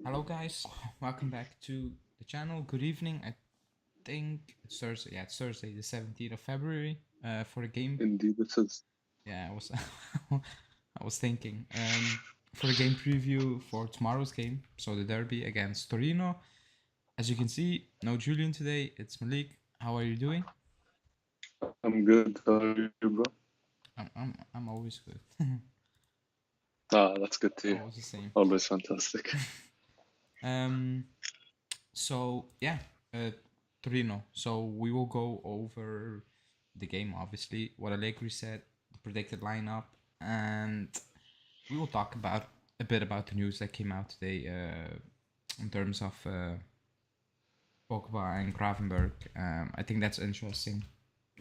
Hello guys, welcome back to the channel. Good evening. I think it's Thursday. Yeah, it's Thursday, the 17th of February. For the game. Indeed, it is. Yeah, I was I was thinking. For the game preview for tomorrow's game. So the derby against Torino. As you can see, no Julian today. It's Malik. How are you doing? I'm good. How are you, bro? I'm always good. That's good to hear. Always the same. Always fantastic. Um. So yeah, Torino. So we will go over the game, obviously, what Allegri said, the predicted lineup, and we will talk about a bit about the news that came out today in terms of Pogba and Gravenberg. I think that's interesting,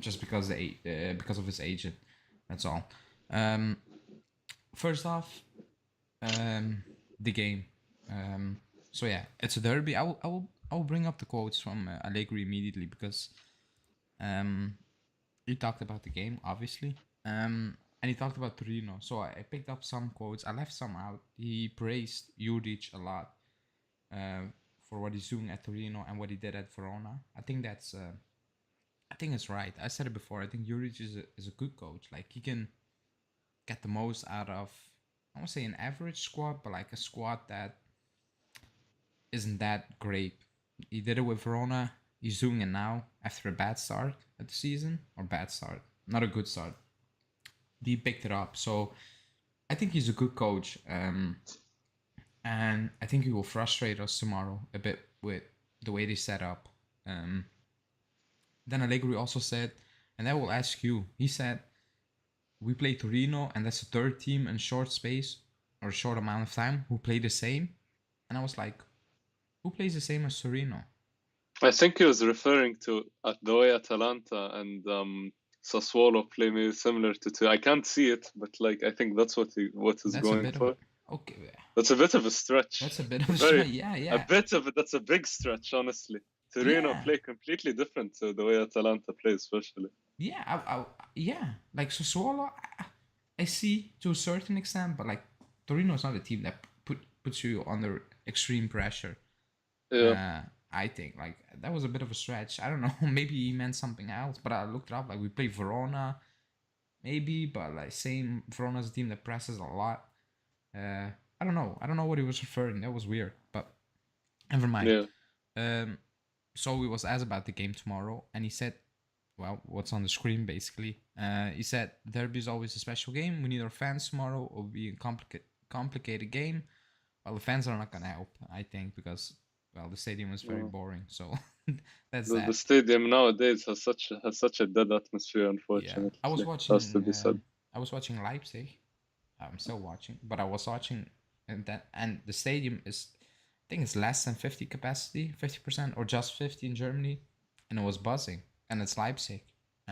just because because of his agent. That's all. Um, First off, the game. So yeah, it's a derby. I will bring up the quotes from Allegri immediately because he talked about the game, obviously, and he talked about Torino. So I picked up some quotes. I left some out. He praised Juric a lot for what he's doing at Torino and what he did at Verona. I think it's right. I said it before. I think Juric is a good coach. Like he can get the most out of, I won't say an average squad, but like a squad that isn't that great. He did it with Verona. He's doing it now after a bad start at the season, or bad start, not a good start. He picked it up, so I think he's a good coach, and I think he will frustrate us tomorrow a bit with the way they set up. Then Allegri also said, and I will ask you. He said, "We play Torino, and that's the third team in short space or a short amount of time who play the same." And I was like, "Who plays the same as Torino?" I think he was referring to the way Atalanta and Sassuolo play maybe similar to two. I can't see it, but like I think that's what he's That's a going bit of for. okay. That's a bit of a stretch. That's a bit of a Very yeah, a yeah, bit of it. That's a big stretch, honestly. Torino yeah, play completely different to the way Atalanta plays, especially. yeah. Yeah. Like Sassuolo, I see to a certain extent, but like Torino is not a team that puts you under extreme pressure. Yeah. Uh, I think like that was a bit of a stretch. I don't know. Maybe he meant something else, but I looked it up. Like we play Verona, maybe, but like same Verona's a team that presses a lot. I don't know. I don't know what he was referring. That was weird, but never mind. Yeah. Um, so he was asked about the game tomorrow, and he said, "Well, what's on the screen, basically." He said, "Derby is always a special game. We need our fans tomorrow. It will be a complicated game. Well, the fans are not gonna help, I think, because well, the stadium is very boring. So that's The that. stadium nowadays has such a dead atmosphere, Yeah, unfortunately. I was Has to watching. be said. I was watching Leipzig. I'm still watching, but I was watching, and the stadium is, I think it's less than 50 capacity, 50% or just 50 in Germany, and it was buzzing, and it's Leipzig.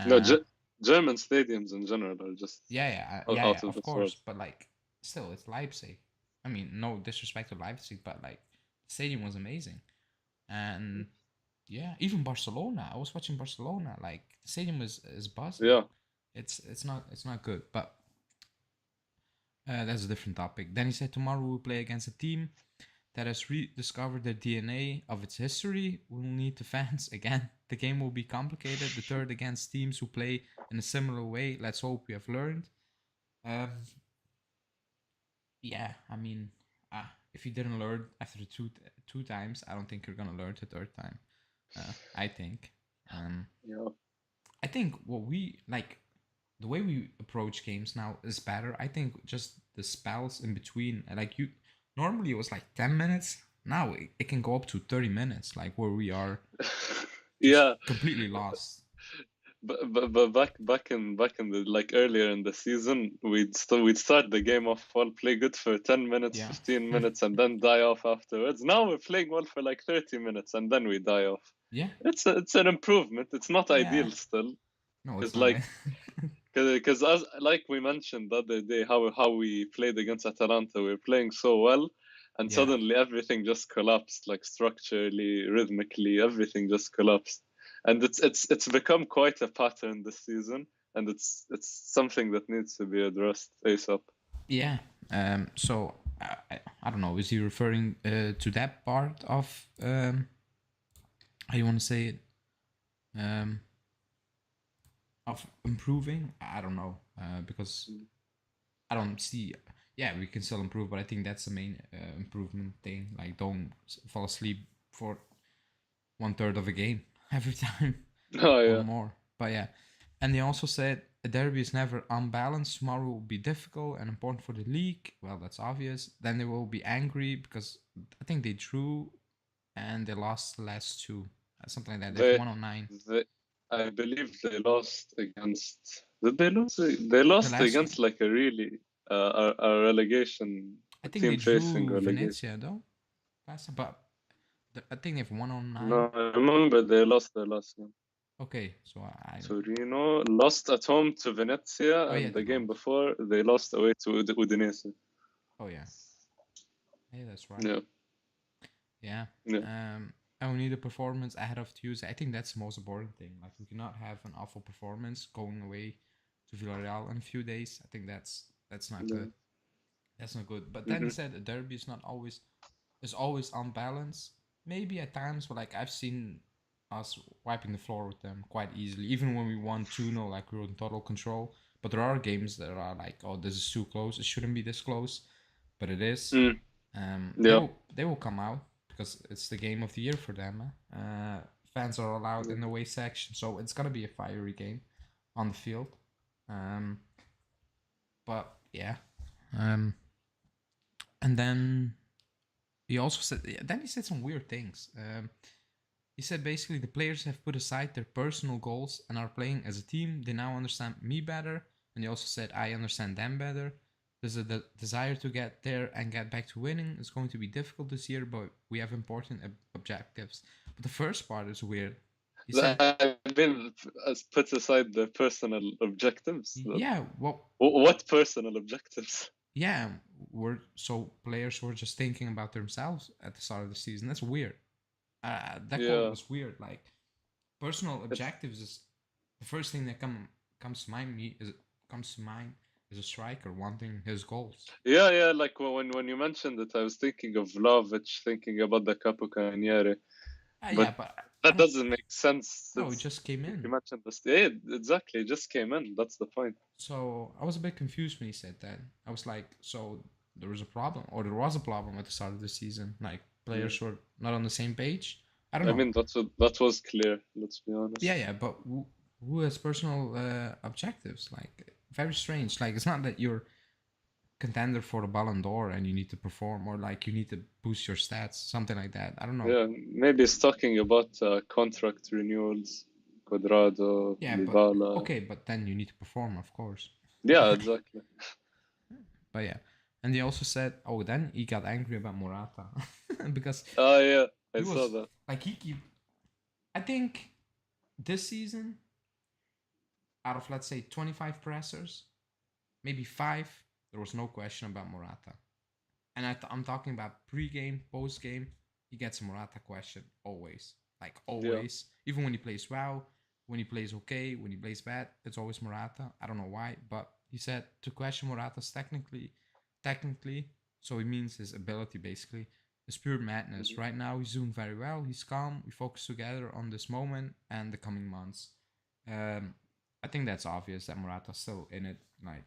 No, Uh, German stadiums in general are just yeah, out of of this world. course, but like still, it's Leipzig. I mean, no disrespect to Leipzig, but like the stadium was amazing, and yeah, even Barcelona. I was watching Barcelona. Like the stadium is buzzing. Yeah, It's not good, but that's a different topic. Then he said tomorrow we'll play against a team that has rediscovered the DNA of its history. We'll need the fans again. The game will be complicated. The third against teams who play in a similar way. Let's hope we have learned. Um, yeah, I mean, if you didn't learn after the two times, I don't think you're gonna learn the third time. I think. yeah. I think what we like, the way we approach games now is better. I think just the spells in between, like you, normally it was like 10 minutes. Now it can go up to 30 minutes, like where we are just Yeah, completely lost. but back in the like earlier in the season, we'd start the game off well, play good for 10 minutes, Yeah, 15 minutes, and then die off afterwards. Now we're playing well for like 30 minutes, and then we die off. yeah, It's an improvement. It's not yeah. ideal still, No, it's because not. like because as like we mentioned the other day, how we played against Atalanta, we were playing so well, and Yeah, suddenly everything just collapsed, like structurally, rhythmically, everything just collapsed, and it's become quite a pattern this season, and it's something that needs to be addressed ASAP. yeah. So I don't know. Is he referring to that part of how you want to say it? Of improving? I don't know. Because I don't see. Yeah, we can still improve, but I think that's the main improvement thing. Like, don't fall asleep for 1/3 of a game every time Oh or yeah. more. But yeah, and they also said a derby is never unbalanced. Tomorrow will be difficult and important for the league. Well, that's obvious. Then they will be angry because I think they drew and they lost the last two, something like that. They've They, 109. they, I believe they lost against. Did they lose? They The lost last, against like a really a relegation, I a think they team facing drew relegation. Venezia though. Last time, but I think they've 109. No, I remember they lost their last game. Okay, so I. Torino lost at home to Venezia, Oh yeah, and they the game lost. before they lost away to Udinese. Oh yeah, yeah, that's right. Yeah, Yeah. yeah, And we need a performance ahead of Tuesday. I think that's the most important thing. Like, we cannot have an awful performance going away to Villarreal in a few days. I think that's not yeah. good. That's not good. But then he Hmm. said a derby is always unbalanced. Maybe at times, but like I've seen us wiping the floor with them quite easily. Even when we won 2-0, like we were in total control. But there are games that are like, oh, this is too close. It shouldn't be this close, but it is. Mm, They yeah, will come out because it's the game of the year for them. Fans are allowed in the away section, so it's gonna be a fiery game on the field. Um, but yeah, and then he also said. Then he said some weird things. He said basically the players have put aside their personal goals and are playing as a team. They now understand me better, and he also said I understand them better. There's a desire to get there and get back to winning. It's going to be difficult this year, but we have important objectives. But the first part is weird. He said, I've been put aside the personal objectives. "Yeah, well, What personal objectives? yeah, players were just thinking about themselves at the start of the season. That's weird. That quote Yeah, was weird. Like, personal it's objectives is the first thing that comes to mind is a striker wanting his goals. yeah. Like when you mentioned it, I was thinking of Vlahovic, thinking about the Capocannoniere, but Yeah, but I that don't. doesn't make sense No, it since just came you in. mentioned this. Yeah, exactly. It just came in. That's the point. So I was a bit confused when he said that. I was like, so there was a problem, or there was a problem at the start of the season. Like, Yeah. players were not on the same page. I don't I know. mean, that was clear. Let's be honest. Yeah, but who has personal objectives? Like, very strange. Like, it's not that you're contender for the Ballon d'Or and you need to perform, or like you need to boost your stats, something like that. I don't know. Yeah, maybe it's talking about contract renewals, Quadrado, Yeah, but Dybala. okay, but then you need to perform, of course. Yeah, exactly. But yeah, and he also said, oh, then he got angry about Morata because Oh yeah, I he saw was that. like I think this season, out of let's say 25 pressers, maybe 5, there was no question about Morata. And I'm talking about pre-game, post-game. He gets a Morata question always, like Yeah. always. Even when he plays well, when he plays okay, when he plays bad, it's always Morata. I don't know why, but he said to question Morata's technically, so it means his ability basically. It's pure madness. Right now, he's doing very well. He's calm. We focus together on this moment and the coming months. Um, I think that's obvious that Morata's still in it. Like,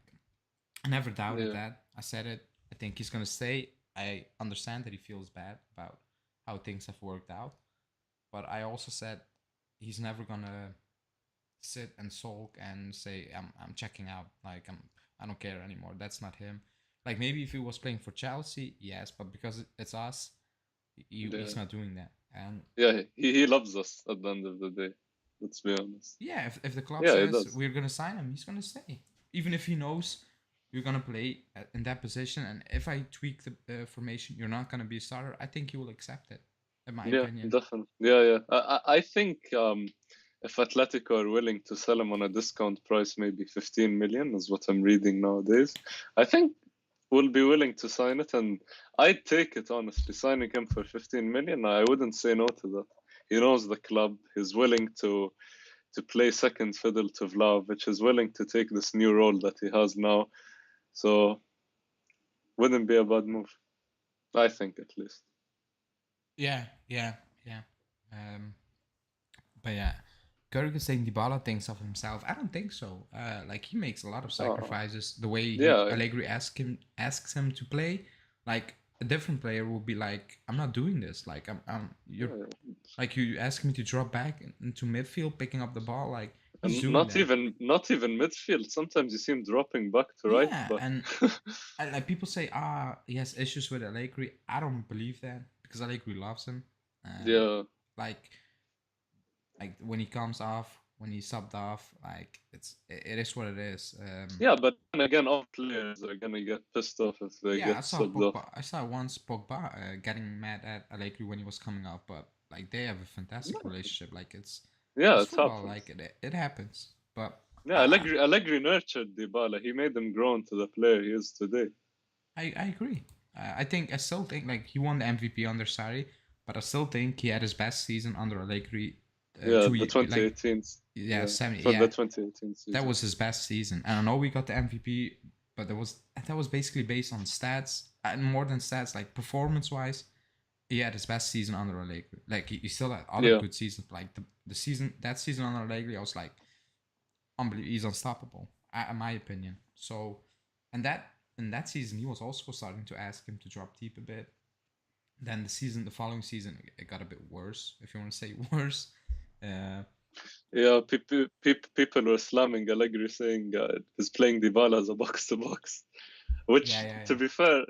I never doubted Yeah. that. I said it. I think he's gonna stay. I understand that he feels bad about how things have worked out, but I also said he's never gonna sit and sulk and say I'm checking out. Like, I don't care anymore. That's not him. Like, maybe if he was playing for Chelsea, yes, but because it's us, Yeah. he's not doing that. And Yeah, he loves us at the end of the day. Let's be honest. yeah, if the club Yeah, he says does. we're gonna sign him, he's gonna stay, even if he knows you're gonna play in that position. And if I tweak the formation, you're not gonna be a starter. I think he will accept it, in my Yeah, opinion. definitely. Yeah. I think if Atletico are willing to sell him on a discount price, maybe 15 million is what I'm reading nowadays. I think we'll be willing to sign it, and I'd take it honestly. Signing him for 15 million, I wouldn't say no to that. He knows the club. He's willing to play second fiddle to Vlahovic. He's willing to take this new role that he has now. So wouldn't be a bad move. I think at least. Yeah. But yeah, Kirk is saying Dybala thinks of himself. I don't think so. Like he makes a lot of sacrifices. The way Yeah. Allegri asks him to play, like a different player will be like, I'm not doing this. Like you're like you ask me to drop back into midfield, picking up the ball. Like he's And doing not that. even midfield. Sometimes you see him dropping back to right Yeah, back. and like people say, he has issues with Allegri. I don't believe that because Allegri loves him. Yeah. Like when he comes off, when he's subbed off, like it is what it is. Yeah, but then again, all players are gonna get pissed off if they Yeah, get subbed off. I saw once Pogba getting mad at Allegri when he was coming up, but like they have a fantastic relationship. Like it's It football, happens. like it happens. But Yeah, Allegri nurtured Dybala. He made him grow into the player he is today. I agree. I still think like he won the MVP under Sarri, but I still think he had his best season under Allegri. Yeah, the 2018. Yeah, 70. For the Yeah, 2018 season. that was his best season. And I know we got the MVP, but that was basically based on stats and more than stats, like performance wise. He had his best season under Allegri. Like he still had other good seasons. Like the season under Allegri, I was like, unbelievable. He's unstoppable, in my opinion. So, and that in that season, he was also starting to ask him to drop deep a bit. Then the following season, it got a bit worse, if you want to say worse. Yeah, people were slamming Allegri, saying he's playing Dybala as a box-to-box. Which, to be fair,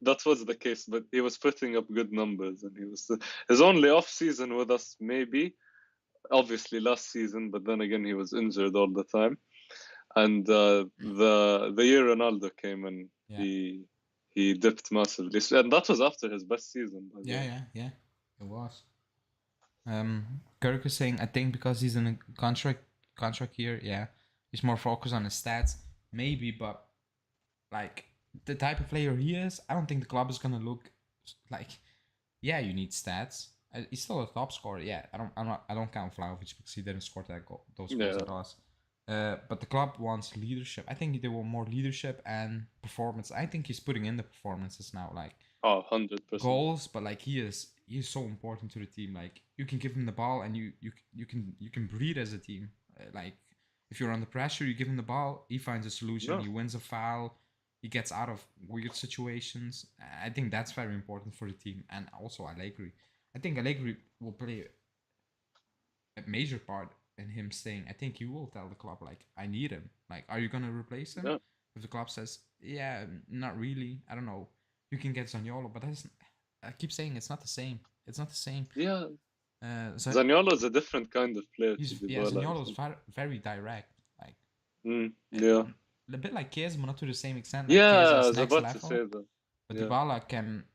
that was the case. But he was putting up good numbers, and he was his only off season with us, maybe. Obviously, last season, but then again, he was injured all the time. And the year Ronaldo came and he dipped massively, and that was after his best season. Yeah, it was. Kirk is saying, I think because he's in a contract year, yeah, he's more focused on his stats, maybe, but like the type of player he is, I don't think the club is gonna look like, yeah, you need stats. He's still a top scorer, yeah. I don't count Vlahovic because he didn't score those goals at us. But the club wants leadership. I think they want more leadership and performance. I think he's putting in the performances now, like 100% goals, but like he is so important to the team. Like you can give him the ball and you can breathe as a team. Like if you're under pressure, you give him the ball, he finds a solution. He wins a foul, he gets out of weird situations. I think that's very important for the team, and also Allegri. I think Allegri will play a major part in him staying. I think he will tell the club, like, I need him. Like, are you gonna replace him? If the club says, yeah, not really, I don't know, you can get Zaniolo, but I keep saying it's not the same. It's not the same. Yeah. Zaniolo is a different kind of player. Zaniolo is very direct. Like, a bit like Chiesa, but not to the same extent. Like I was about to say that. But Dybala can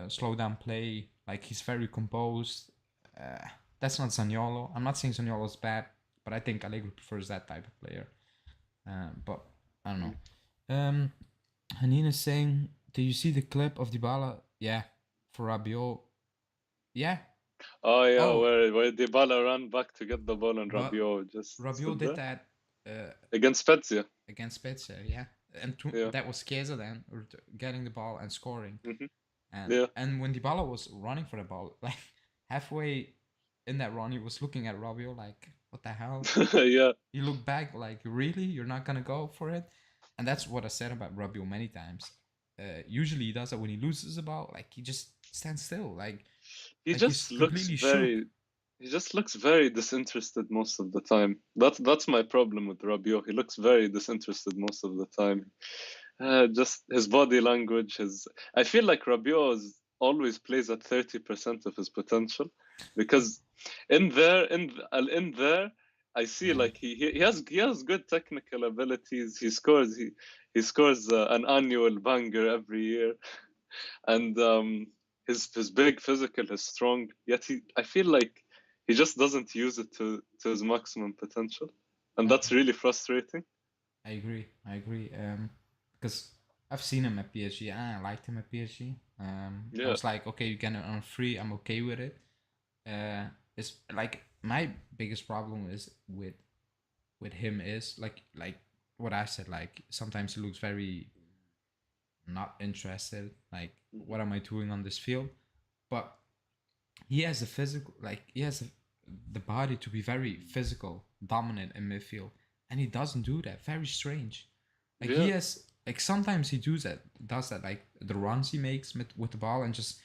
slow down play. Like, he's very composed. That's not Zaniolo. I'm not saying Zaniolo is bad, but I think Allegri prefers that type of player. But I don't know. Hanine is saying, do you see the clip of Dybala? Yeah, for Rabiot. Yeah. Oh yeah, where Dybala ran back to get the ball and Rabiot just. Rabiot did that against Spezia. Against Spezia, yeah, and that was Chiesa then getting the ball and scoring. And when Dybala was running for the ball, like halfway in that run, he was looking at Rabiot like, what the hell? Yeah. He looked back like, really? You're not gonna go for it? And that's what I said about Rabiot many times. Usually he does that when he loses the ball, like he just stands still, like he just looks very disinterested most of the time. That's my problem with Rabiot. He looks very disinterested most of the time. Just his body language, I feel like Rabiot always plays at 30% of his potential, because in there I see like he has good technical abilities. He scores an annual banger every year, and his big physical, his strong. Yet I feel like he just doesn't use it to his maximum potential, and that's really frustrating. I agree. Because I've seen him at PSG and I liked him at PSG. I was like, okay, you get it on free. I'm okay with it. It's like my biggest problem is with him is like what I said. Like sometimes he looks very not interested. Like, what am I doing on this field? But he has the physical, like he has the body to be very physical, dominant in midfield, and he doesn't do that. Very strange. Like he Yeah, has, like sometimes he does that, like the runs he makes with the ball and just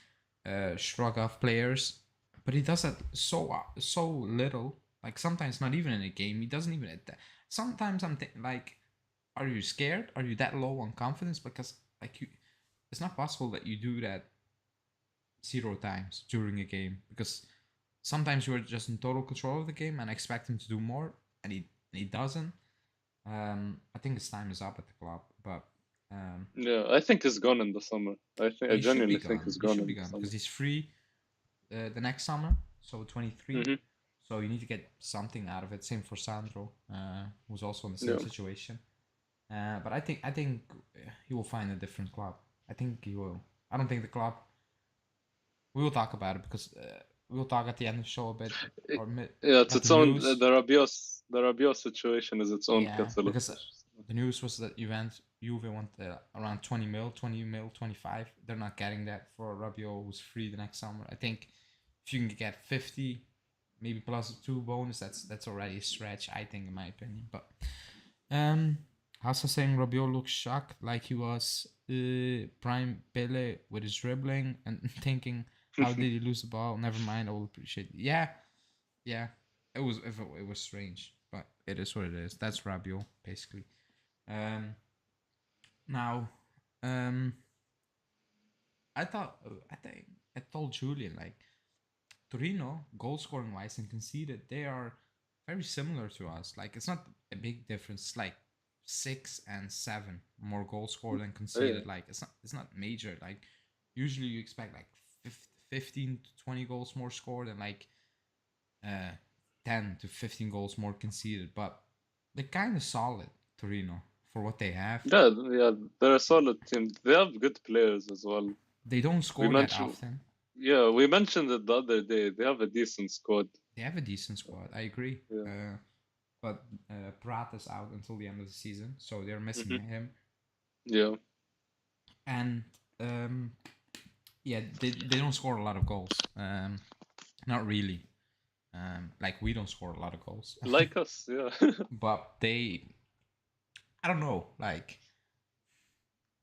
shrug off players, but he does that so little. Like sometimes not even in a game, he doesn't even. Sometimes like, are you scared? Are you that low on confidence? Because like it's not possible that you do that 0 times during a game, because sometimes you're just in total control of the game and expect him to do more, and he doesn't. I think his time is up at the club, but yeah. I think he's gone in the summer. I he should be genuinely think gone. he's He gone should in be the gone summer. because he's free the next summer, so 23. Hmm. So you need to get something out of it. Same for Sandro, who's also in the same Yeah. situation. But I think he will find a different club. I think he will. I don't think the club. We will talk about it because we will talk at the end of the show a bit It- or yeah, it's about the its own. news. The Rabiot situation is its own Yeah, kettle of because fish. the news was that Juve want around 20 mil, 20 mil, 25. They're not getting that for Rabiot, who's free the next summer. I think if you can get 50, maybe plus 2 bonus, that's already a stretch, I think, in my opinion. But Hassa saying Rabiot looks shocked, like he was prime Pele with his dribbling and thinking, how did he lose the ball? Never mind, I will appreciate it. Yeah, it was strange, but it is what it is. That's Rabiot, basically. Um, now, um, I think I told Julian, like, Torino, goal scoring wise and conceded, they are very similar to us. Like, it's not a big difference. It's like 6 and 7 more goals scored than Yeah, conceded. Like, it's not major. Like, usually you expect like 15 to 20 goals more scored and like uh 10 to 15 goals more conceded. But they're kind of solid, Torino, for what they have. yeah. They're a solid team. They have good players as well. They don't We score that mentioned, often. yeah, we mentioned it the other day. They have a decent squad. They have a decent squad. I agree. Yeah. But Prat is out until the end of the season, so they're missing Hmm. him. Yeah. And yeah, they don't score a lot of goals. Not really. Like we don't score a lot of goals. Like us, yeah. But I don't know. Like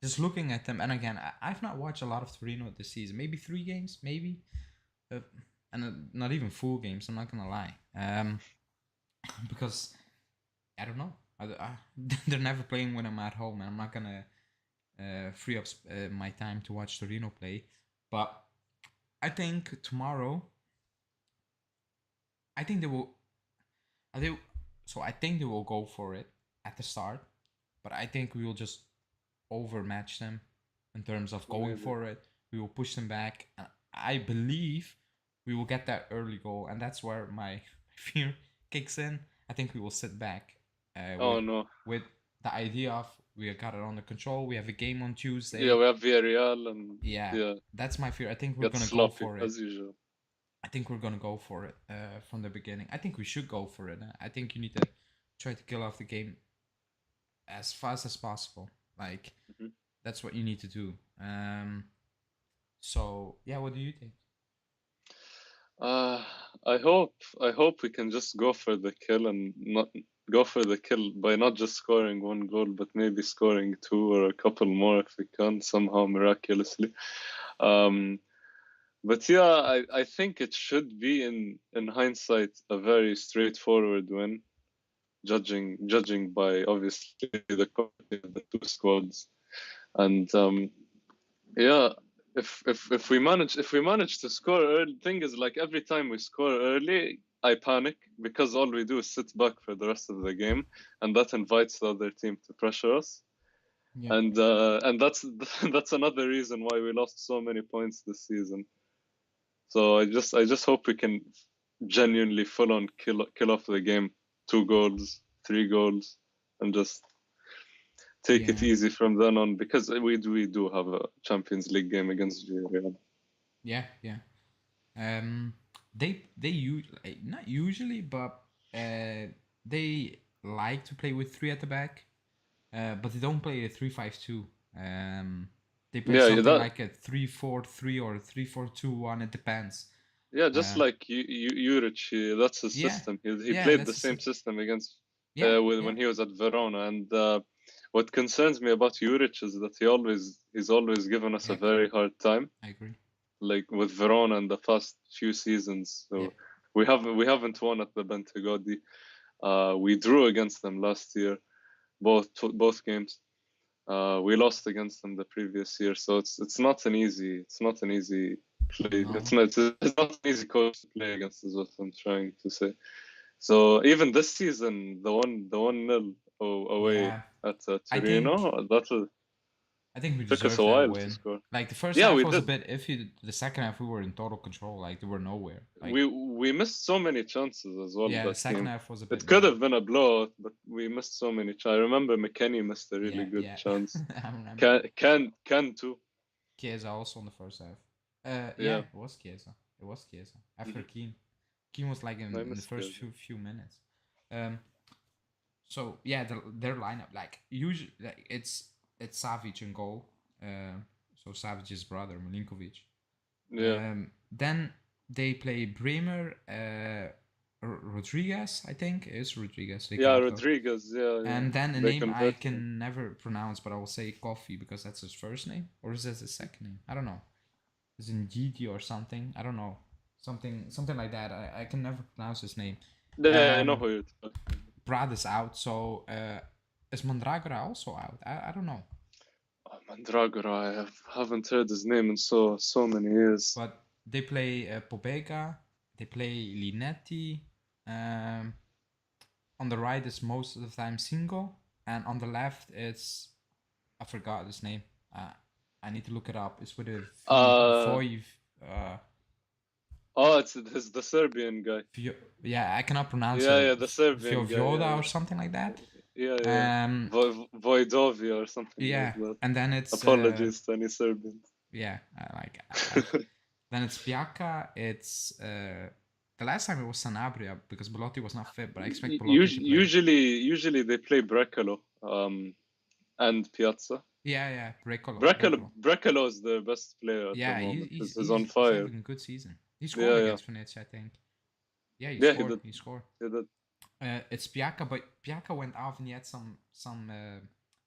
just looking at them, and again, I've not watched a lot of Torino this season. Maybe 3 games, maybe, uh, and not even full games. I'm not gonna lie. Because I don't know. They're never playing when I'm at home, and I'm not gonna free up my time to watch Torino play. But I think tomorrow, I think they will. They so I think they will go for it at the start, but I think we will just overmatch them in terms of going Maybe. for it. We will push them back, and I believe we will get that early goal, and that's where my fear kicks in. I think we will sit back Oh no. with the idea of we got it under control. We have a game on Yeah, Tuesday. we have Villarreal and Yeah, yeah, that's my fear. I think we're get gonna go sloppy for it. as usual. I think we're gonna go for it from the beginning. I think we should go for it. I think you need to try to kill off the game as fast as possible. Like Mhm. that's what you need to do. So yeah, what do you think? Uh, I hope we can just go for the kill and not go for the kill by not just scoring one goal, but maybe scoring two or a couple more if we can somehow miraculously. Um, but yeah, I think it should be in hindsight a very straightforward win, judging by obviously the quality of the two squads. And yeah, if we manage to score early, thing is like every time we score early, I panic because all we do is sit back for the rest of the game, and that invites the other team to pressure us. Yeah, And that's that's another reason why we lost so many points this season. So I just hope we can genuinely full on kill off the game, 2 goals, 3 goals, and just take it yeah, easy from then on because we do have a Champions League game against Villarreal. yeah. Um, they not usually, but they like to play with three at the back. But they don't play a 3-5-2. They play Yeah, something like a 3-4-3 or a 3-4-2-1. It depends. yeah, just like Juric, that's his Yeah, system. He yeah, played that's the a same system against yeah, when he was at Verona. And what concerns me about Juric is that he's always given us a yeah. very hard time, I agree. like with Verona in the past few seasons. So Yeah. we haven't won at the Bentegodi. We drew against them last year, both games. We lost against them the previous year, so it's not an easy play. No. It's not an easy coach to play against, is what I'm trying to say. So even this season, the 1-0 away Yeah. at I think Torino, I think we took us deserved a that while to win. score. Like the first Yeah, half we was a did. bit iffy. The second half we were in total control. Like there were nowhere. Like We missed so many chances as well yeah, the that second game. half was a It bit could meh. have been a blowout, but we missed so many chances. I remember McKennie missed a really Yeah, good yeah. chance. I remember. Can too. Chiesa also in the first half. Yeah, Yeah, it was Chiesa. It was Chiesa after hmm Keane. Keane was like I in the missed first Chiesa. few minutes. Um. So yeah, their lineup like usually like, it's Savic in goal. So Savic's brother Milinkovic. Yeah. Then they play Bremer, Rodriguez, I think is Rodriguez, Yeah, Ricardo. Rodriguez. Yeah, yeah. And then a They name I converted him. can never pronounce, but I will say Coffee because that's his first name, or is that his second name? I don't know. Is it Gidi or something? I don't know. Something like that. I can never pronounce his name. Yeah, I know who you're talking about. Brad is out, so is Mandragora also out? I don't know. Oh, Mandragora, haven't heard his name in so many years. But they play Pobega, they play Linetti. Um, on the right is most of the time Singo, and on the left it's I forgot his name. I need to look it up. It's with a V. Uh, Voiv. Uh, it's the Serbian guy. yeah, I cannot pronounce Yeah, it. yeah, the Serbian guy. Vioda Yeah, or something like that. yeah, yeah. Voidovia or something Yeah, like that. and then it's Apologies to any Serbians. yeah, I then it's Piaka. It's the last time it was Sanabria because Belotti was not fit, but I expect Belotti to play. Usually they play Brecalo, and Piazza. Yeah, Brecalo is the best player at the Yeah, moment. he's He's on he's fire. having a good season. He scored Yeah, yeah. against Venezia, I think. Yeah, Yeah, he did. He scored. He did. It's Piaka, but Piaka went off and he had some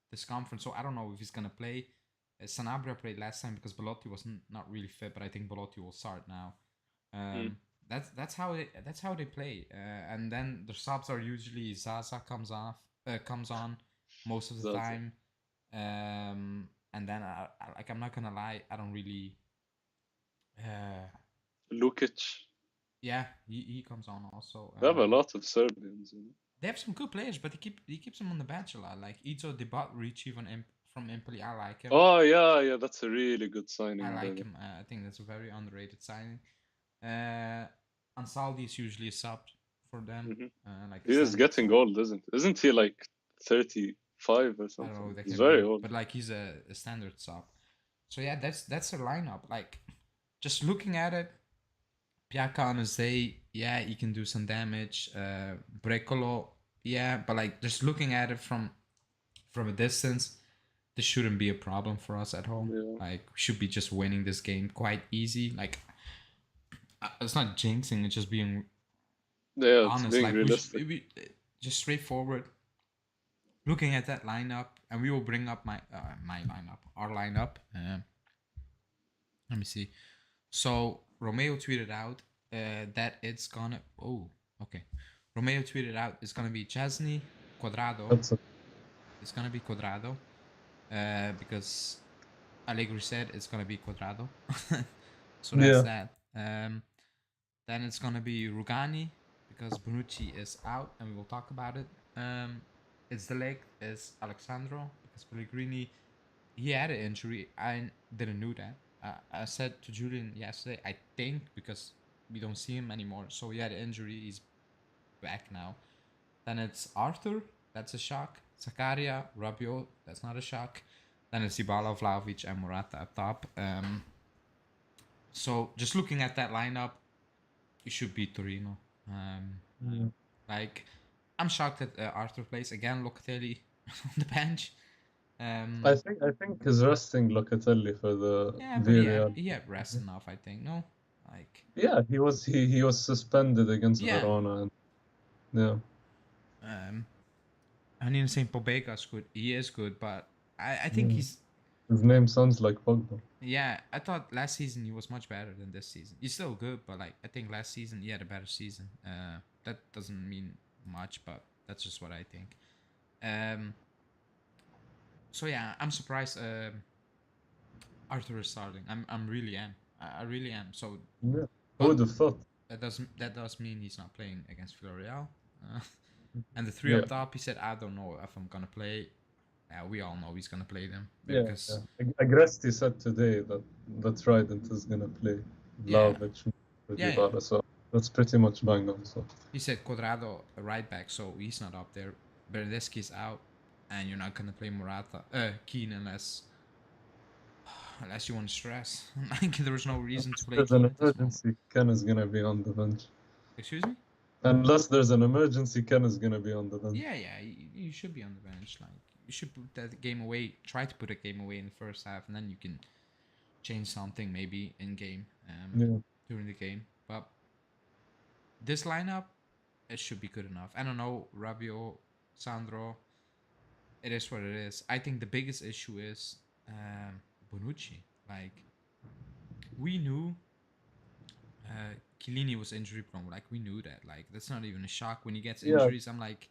discomfort, so I don't know if he's gonna play. Sanabria played last time because Belotti was not really fit, but I think Belotti will start now. That's how they play. And then the subs are usually Zaza comes on most of the Zaza. time. And then I'm not gonna lie, I don't really. Lukic. Yeah, he comes on also. They have a lot of Serbians. They have some good players, but he keeps them on the bench a lot. Like Izo Debate from Empoli, I like him. Oh yeah, that's a really good signing. I like him. I think that's a very underrated signing. Ansaldi is usually a sub for them. Like he is getting old, isn't he? Like 35 or something. I don't know. He's very old. But like he's a standard sub. So yeah, that's their lineup. Like just looking at it, Piaka on his day, yeah, he can do some damage. Brecolo, yeah, but like just looking at it from a distance, this shouldn't be a problem for us at home. Yeah. Like we should be just winning this game quite easy. Like it's not jinxing, it's just being honest. It's being like realistic. we just straightforward. Looking at that lineup, and we will bring up our lineup. Let me see. So Romeo tweeted out that it's gonna. Oh, okay. Romeo tweeted out it's gonna be Chesney, Quadrado. It's gonna be Quadrado, because Allegri said it's gonna be Quadrado. So that's that. Then it's gonna be Rugani because Bonucci is out, and we will talk about it. It's the leg is Alexandro because Pellegrini he had an injury. I didn't know that. I said to Julian yesterday, I think because we don't see him anymore. So he had an injury. He's back now. Then it's Arthur. That's a shock. Zakaria, Rabiot. That's not a shock. Then it's Dybala, Vlahovic, and Morata up top. So just looking at that lineup, you should beat Torino. Like, I'm shocked that Arthur plays again. Locatelli on the bench. I think he's resting Locatelli for the Yeah, but Villarreal. he had rest enough, I think. No, like Yeah, he was suspended against yeah. Verona, and yeah, Um, I didn't say Pobega's good. He is good, but I think yeah. he's His name sounds like Pogba. yeah. I thought last season he was much better than this season. He's still good, but like I think last season he had a better season. That doesn't mean much, but that's just what I think. Um, so yeah, I'm surprised. Arthur is starting. I'm really am. I really am. So, Yeah, who would but have thought? that does mean he's not playing against Villarreal. Uh, and the three Yeah, up top, he said, I don't know if I'm gonna play. We all know he's gonna play them yeah, because yeah. Agresti said today that Trident is gonna play yeah, Vlahovic for yeah. Dybala, so that's pretty much bang on. So He said Quadrado a right back, so he's not up there. Bernardeschi's out, and you're not gonna play Morata, Keane unless you want to stress. Like there's no reason to unless play there's an Keane at this moment. emergency, Ken is gonna be on the bench. Excuse me? Unless there's an emergency, Ken is gonna be on the bench. Yeah. You should be on the bench. Like you should put that game away. Try to put a game away in the first half, and then you can change something maybe in game, Yeah, during the game. But this lineup, it should be good enough. I don't know, Rabiot, Sandro. It is what it is. I think the biggest issue is Bonucci. Like we knew Chiellini was injury prone. Like we knew that. Like that's not even a shock when he gets yeah. injuries. I'm like,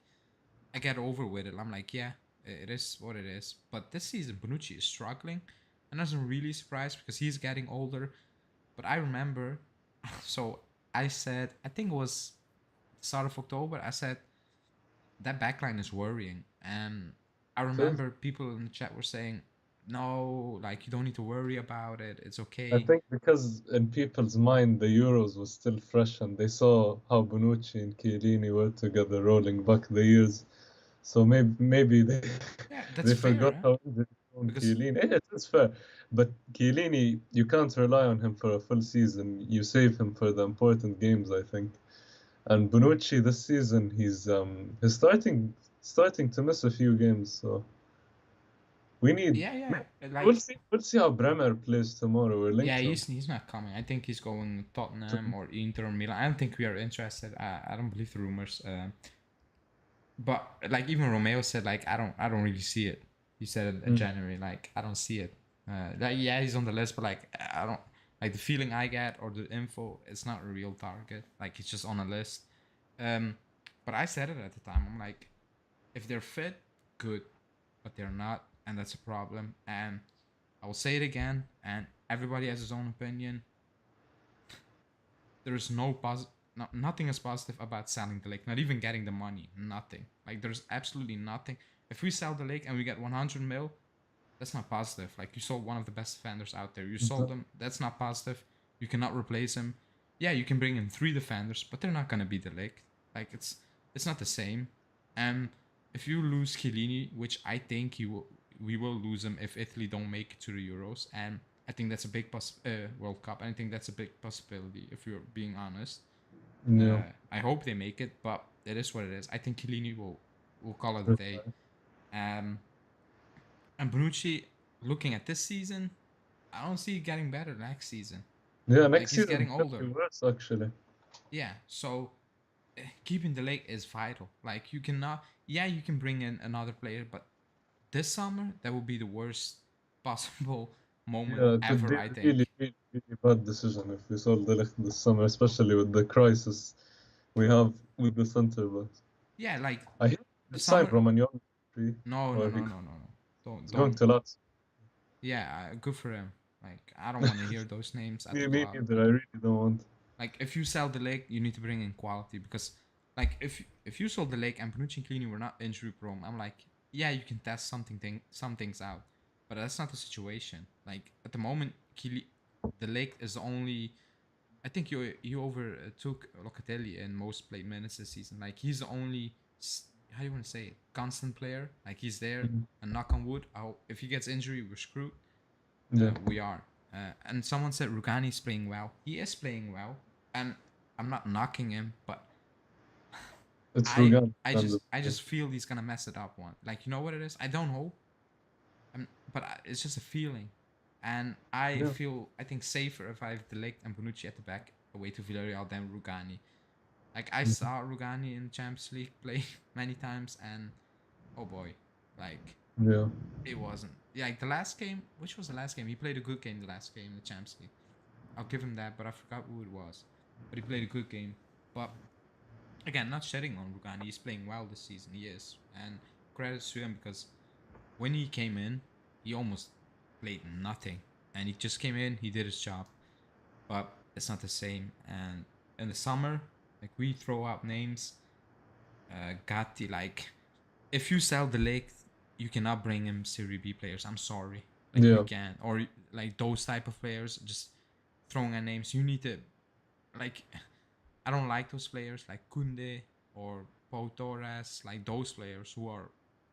I get over with it. I'm like, yeah, it is what it is. But this season, Bonucci is struggling, and that's really surprised because he's getting older. But I remember, so I said, I think it was the start of October. I said that backline is worrying, and I It is. remember people in the chat were saying, no, like you don't need to worry about it. It's I okay. think because in people's mind the Euros was still fresh and they saw how Bonucci and Chiellini were together rolling back the years. So maybe they Yeah, that's they fair, forgot huh? how injured prone Because Chiellini. It is fair, but Chiellini, you can't rely on him for a full season. You save him for the important games, I think. And Bonucci this season, he's starting to miss a few games. So we need. yeah, We'll like see. We'll see how Bremer plays tomorrow. We're yeah, linked to him. he's not coming. I think he's going Tottenham or Inter or Milan. I don't think we are interested. I don't believe the rumors. But like even Romeo said, like I don't really see it. He said it in Mm. January, like I don't see it. Like yeah, he's on the list, but like I don't like the feeling I get or the info. It's not a real target. Like he's just on a list. Um, but I said it at the time. I'm like, if they're fit, good, but they're not, and that's a problem. And I will say it again, and everybody has his own opinion. There's nothing is positive about selling the lake, not even getting the money, nothing. Like there's absolutely nothing. If we sell the lake and we get 100 mil, that's not positive. Like you sold one of the best defenders out there. You sold them. That's not positive. You cannot replace him. Yeah, you can bring in 3 defenders, but they're not gonna be the lake. Like it's not the same. And if you lose Chiellini, which I think we will lose him if Italy don't make it to the Euros, and I think that's a big World Cup. I think that's a big possibility if you're being honest. Yeah. I hope they make it, but it is what it is. I think Chiellini will call it a day. Um, and Bonucci, looking at this season, I don't see it getting better next season. Yeah, Like next he's season getting could be older. worse actually. Yeah, so keeping the leg is vital. Like you cannot. Yeah, you can bring in another player, but this summer that would be the worst possible moment Yeah, it would ever. be I a really, think. really, really bad decision if we sold the Ligt this summer, especially with the crisis we have with the centre backs. Yeah, like I hear the they signed summer. Romagnoli, No, no, or no, no, no, no. he's going Don't. to Lazio. Yeah, good for him. Like I don't want to hear those names at Me, the me club. neither. I really don't want. Like if you sell the leg, you need to bring in quality because, like, if you sold the leg and Bonucci and Clini were not injury prone, I'm like, yeah, you can test some things out, but that's not the situation. Like at the moment, the leg is the only. I think you overtook Locatelli in most played minutes this season. Like he's the only how do you want to say it, constant player. Like he's there, Mhm. and knock on wood. If he gets injury, we're screwed. Yeah, We are. And someone said Rugani's playing well. He is playing well, and I'm not knocking him, but it's I Rugan. I just I just feel he's gonna mess it up one. Like you know what it is? I don't know. But it's just a feeling, and I Yeah. think safer if I have De Ligt and Bonucci at the back away to Villarreal than Rugani. Like I saw Rugani in Champions League play many times, and oh boy, like Yeah. it wasn't like the last game. Which was the last game? He played a good game the last game in the Champions League. I'll give him that, but I forgot who it was. But he played a good game. But again, not shedding on Rugani. He's playing well this season. He is, and credit to him because when he came in, he almost played nothing, and he just came in. He did his job, but it's not the same. And in the summer, like we throw out names, Gatti. Like if you sell the Lake, you cannot bring him Serie B players. I'm sorry, like you Yeah. can, or like those type of players. Just throwing out names. You need to like. I don't like those players like Kunde or Pau Torres, like those players who are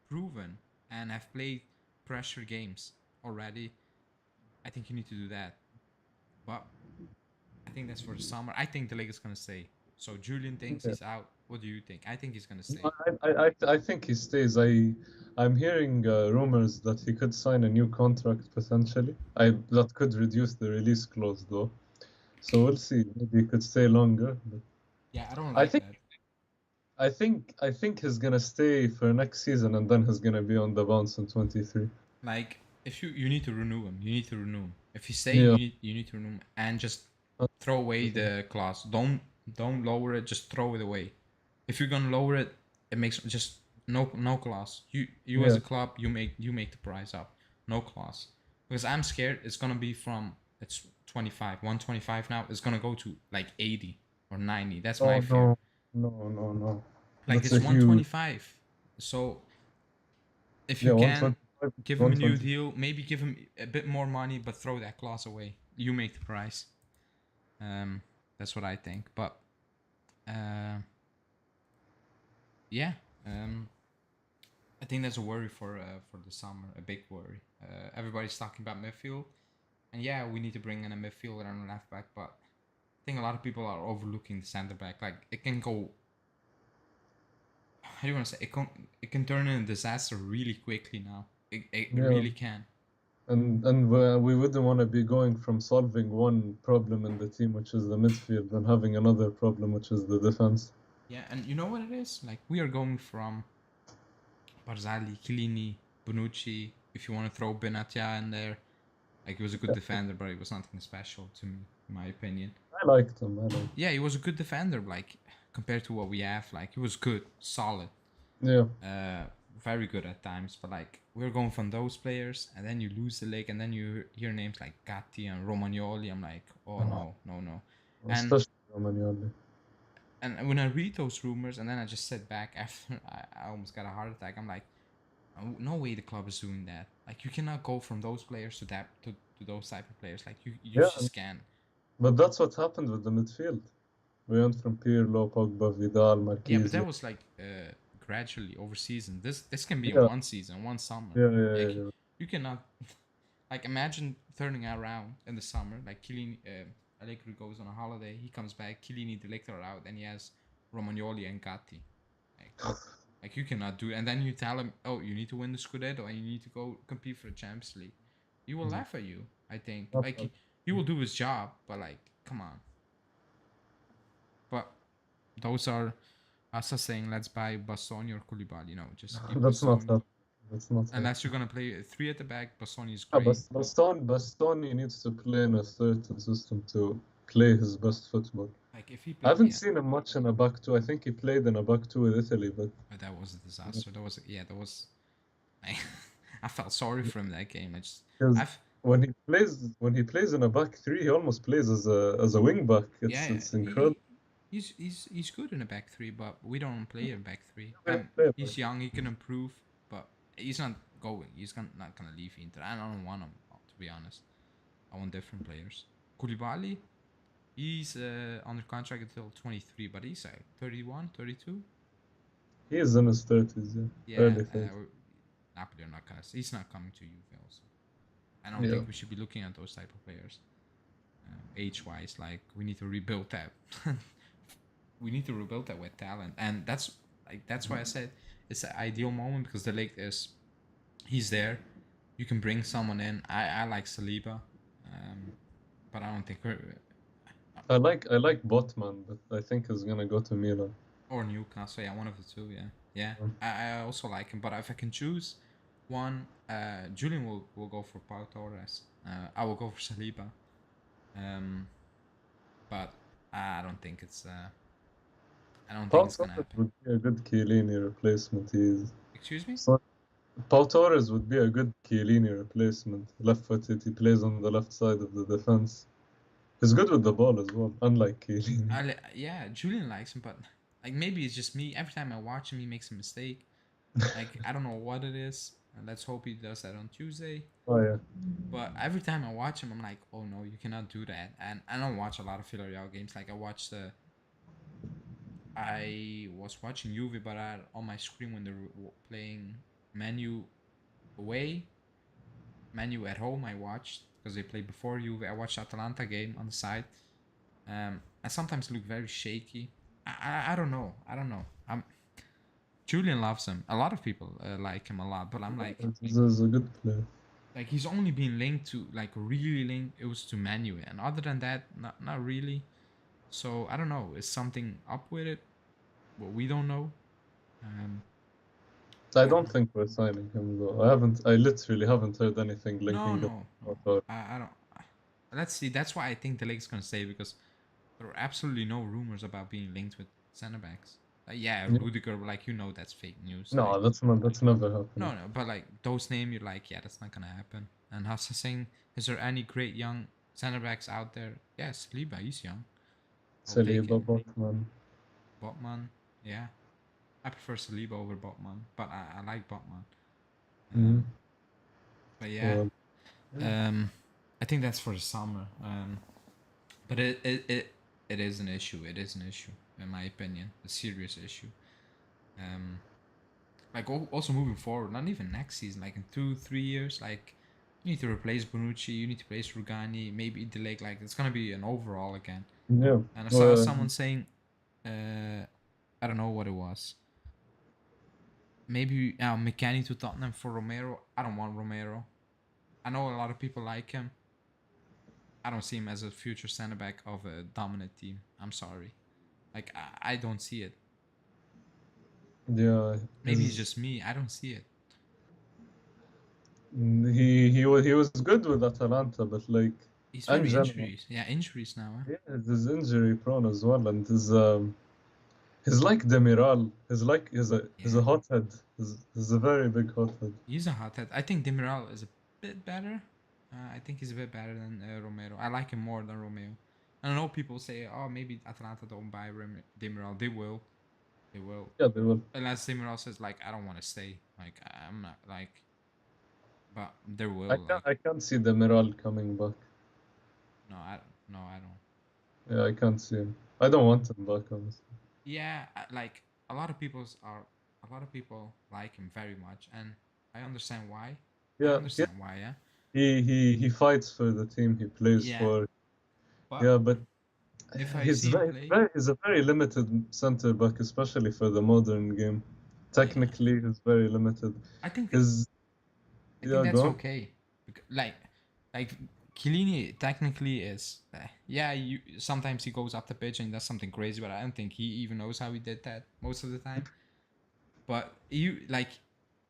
proven and have played pressure games already. I think you need to do that. But I think that's for the summer. I think the league is gonna stay. So Julian thinks Yeah. he's out. What do you think? I think he's gonna No, stay. I think he stays. I'm hearing rumors that he could sign a new contract potentially. That could reduce the release clause though. So we'll see. Maybe he could stay longer. But Yeah, I don't I like think that. I think he's gonna stay for next season and then he's gonna be on the bounce in 23. Like if you need to renew him, you need to renew him. If he's staying, Yeah. you need to renew him and just Uh, throw away the clause. Don't lower it. Just throw it away. If you're gonna lower it, it makes just no clause. You as Yeah. a club, you make the price up. No clause. Because I'm scared it's gonna be from it's 25, 125 now. It's gonna go to like 80 or 90. That's my Oh fear. no. No, no, no. Like That's it's a huge. 125. So if you Yeah, can 125. give him a new 120. deal, maybe give him a bit more money, but throw that clause away. You make the price. Um, that's what I think. But uh, yeah, um, I think that's a worry for the summer, a big worry. Everybody's talking about midfield, and yeah, we need to bring in a midfielder and a left back, but I think a lot of people are overlooking the center back. Like it can go. How do you want to say it can turn into a disaster really quickly now. It Yeah. really can. And we wouldn't want to be going from solving one problem in the team, which is the midfield, and having another problem, which is the defense. Yeah, and you know what it is? Like we are going from Barzali, Chiellini, Bonucci. If you want to throw Benatia in there, like he was a good defender, but he was nothing special to me, in my opinion. I liked him. I liked. Yeah, he was a good defender, like compared to what we have. Like he was good, solid, Yeah. uh, very good at times. But like we're going from those players, and then you lose the league, and then you hear names like Gatti and Romagnoli. I'm like, oh no, no, no. And Especially Romagnoli. and when I read those rumors, and then I just sit back after I almost got a heart attack. I'm like, no way the club is doing that. Like you cannot go from those players to that to those type of players. Like you Yeah, just can. but that's what happened with the midfield. We went from Pirlo, Pogba, Vidal, Yeah, but Marquise. that was like gradually over season. This can be in Yeah, one season, one summer. yeah, yeah, Like yeah. you cannot like imagine turning around in the summer. Like Chiellini, Allegri goes on a holiday. He comes back. Chiellini, De Ligt are out, and he has Romagnoli and Gatti. Like you cannot do. And then you tell him, oh, you need to win the Scudetto and you need to go compete for the Champions League. He will laugh at you. I think. Not Like bad. he will do his job, but like, come on. But those are us saying, let's buy Bastoni or Koulibaly. No, just keep That's not Bastoni. that. That's not that. Unless you're gonna play three at the back, Bastoni is Yeah, great. Bastoni needs to play in a certain system to play his best football. Like if he I play, haven't yeah, seen him much in a back two. I think he played in a back two with Italy, but but that was a disaster. That was yeah, that was. I, I felt sorry for him that game. because I've when he plays in a back three, he almost plays as a wing back. yeah, It's incredible. he's good in a back three, but we don't play a back three. We don't play back. He's young, he can improve, but he's not going. Not gonna leave Inter. I don't want him to be honest. I want different players. Koulibaly, he's under contract until 23, but he's like 31, 32. He is in his 30s, yeah. Yeah, Early 30s. Napoli are not gonna. He's not coming to Juve also. I don't Yeah. think we should be looking at those type of players. Age-wise, like we need to rebuild that. We need to rebuild that with talent, and that's why I said it's an ideal moment because the league is he's there. you can bring someone in. I like Saliba, but I don't think I like Botman, but I think he's gonna go to Milan. or Newcastle. Yeah, one of the two. Yeah. Mm. I also like him, but if I can choose one, Julian will go for Pau Torres. I will go for Saliba. But I don't think it's. I don't think Pau it's gonna Torres happen. would be a good Chiellini replacement. Excuse me? So Pau Torres would be a good Chiellini replacement. Left-footed, he plays on the left side of the defense. He's good with the ball as well, unlike Chiellini. Yeah, Julian likes him, but like maybe it's just me. Every time I watch him, he makes a mistake. Like I don't know what it is. Let's hope he does that on Tuesday. Oh yeah. But every time I watch him, I'm like, oh no, you cannot do that. And I don't watch a lot of Villarreal games. Like I was watching Juve, but on my screen when they were playing Manu away, Manu at home, I watched because they played before Juve. I watched Atalanta game on the side. I sometimes look very shaky. I don't know. Julian loves him. A lot of people like him a lot, but I'm like, He's a good player. like he's only been linked to like really linked. It was to Manu, and other than that, not really. So I don't know. Is something up with it? Well, we don't know. I don't think we're signing him though. I literally haven't heard anything linking No. up. I don't. Let's see. That's why I think the league's gonna stay because there are absolutely no rumors about being linked with center backs. Yeah, Rudiger, like that's fake news. No, like, that's never happened. No, but like those names, you're like, yeah, that's not gonna happen. And Hassa saying, is there any great young center backs out there? Yeah, Saliba, he's young. Saliba, Botman. Botman, yeah. I prefer Saliba over Botman, but I like Botman. But yeah, I think that's for the summer. But it is an issue. It is an issue, in my opinion, a serious issue. Like also moving forward, not even next season, like in 2-3 years, like you need to replace Bonucci, you need to replace Rugani, maybe delay. Like it's gonna be an overall again. Yeah. And I saw someone saying, I don't know what it was. Maybe McKennie to Tottenham for Romero. I don't want Romero. I know a lot of people like him. I don't see him as a future center back of a dominant team. I'm sorry. Like I don't see it. Yeah. Maybe it's just me. I don't see it. He was good with Atalanta, but like he's very injuries. Yeah, injuries now. Huh? Yeah, he's injury prone as well, and he's like Demiral. He's a hothead. He's a very big hothead. He's a hothead. I think Demiral is a bit better. I think he's a bit better than Romero. I like him more than Romeo. I know people say, oh, maybe Atalanta don't buy Demiral. They will. They will. Yeah, they will. Unless Demiral says, like, I don't want to stay. Like, I'm not, like... But there will. I can't see Demiral coming back. No, I don't. Yeah, I can't see him. I don't want him back, honestly. Yeah, like, a lot of people like him very much, and I understand why. Yeah, I understand why, yeah. He fights for the team he plays for. But he's a very limited center back, especially for the modern game. Technically, he's very limited. I think that's okay. Like Chiellini technically is. Sometimes he goes up the pitch and does something crazy, but I don't think he even knows how he did that most of the time. But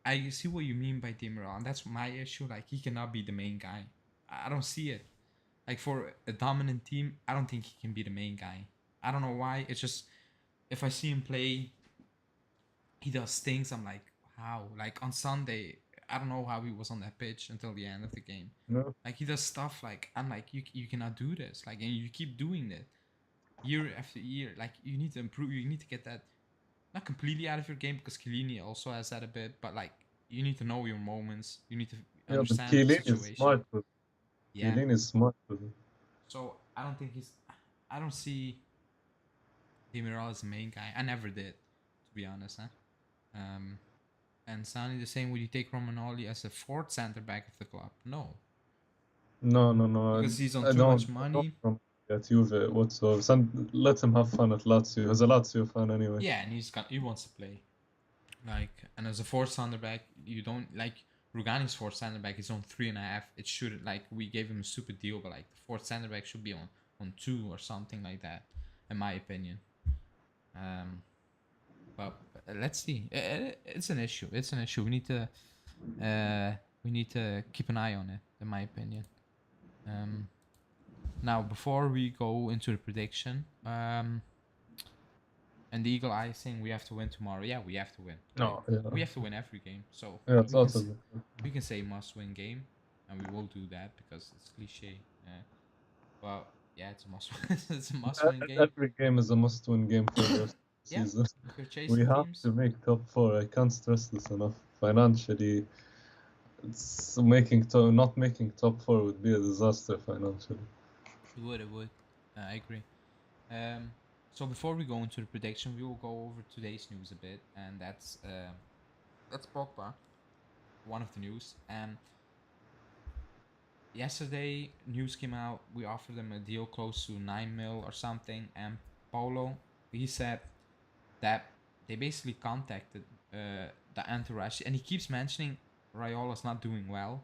I see what you mean by Demiral, and that's my issue. Like, he cannot be the main guy. I don't see it. Like, for a dominant team, I don't think he can be the main guy. I don't know why. It's just, if I see him play, he does things. I'm like, how? Like, on Sunday, I don't know how he was on that pitch until the end of the game. No. Like, he does stuff like, I'm like, you cannot do this. Like, and you keep doing it year after year. Like, you need to improve. You need to get that not completely out of your game, because Chiellini also has that a bit, but like, you need to know your moments. You need to understand the situation. Chiellini is smart with it. So I don't see Demiral as the main guy. I never did, to be honest. And Sani the same. Would you take Romagnoli as a fourth center back of the club? No. No. Because he's on too much money. At Juve whatsoever. Let him have fun at Lazio. He's a Lazio fan anyway. Yeah, and he wants to play. Like, and as a fourth center back, you don't like Rugani's fourth center back is on 3.5. It should, like, we gave him a stupid deal, but like the fourth center back should be on 2 or something like that, in my opinion. But let's see. It's an issue. It's an issue. We need to keep an eye on it, in my opinion. Now, before we go into the prediction, and the Eagle Eye saying we have to win tomorrow. Yeah, we have to win. No, We have to win every game. So yeah, it's also we can say must-win game, and we will do that because it's cliche. But yeah, it's a must-win. It's a must-win game. Every game is a must-win game for the season. If you're chasing We have teams, to make top 4. I can't stress this enough. Financially, it's not making top 4 would be a disaster financially. It would. I agree. So before we go into the prediction, we will go over today's news a bit, and that's Pogba, one of the news. Yesterday, news came out. We offered him a deal close to 9 mil or something, and Paulo, he said that they basically contacted the entourage, and he keeps mentioning Raiola's not doing well.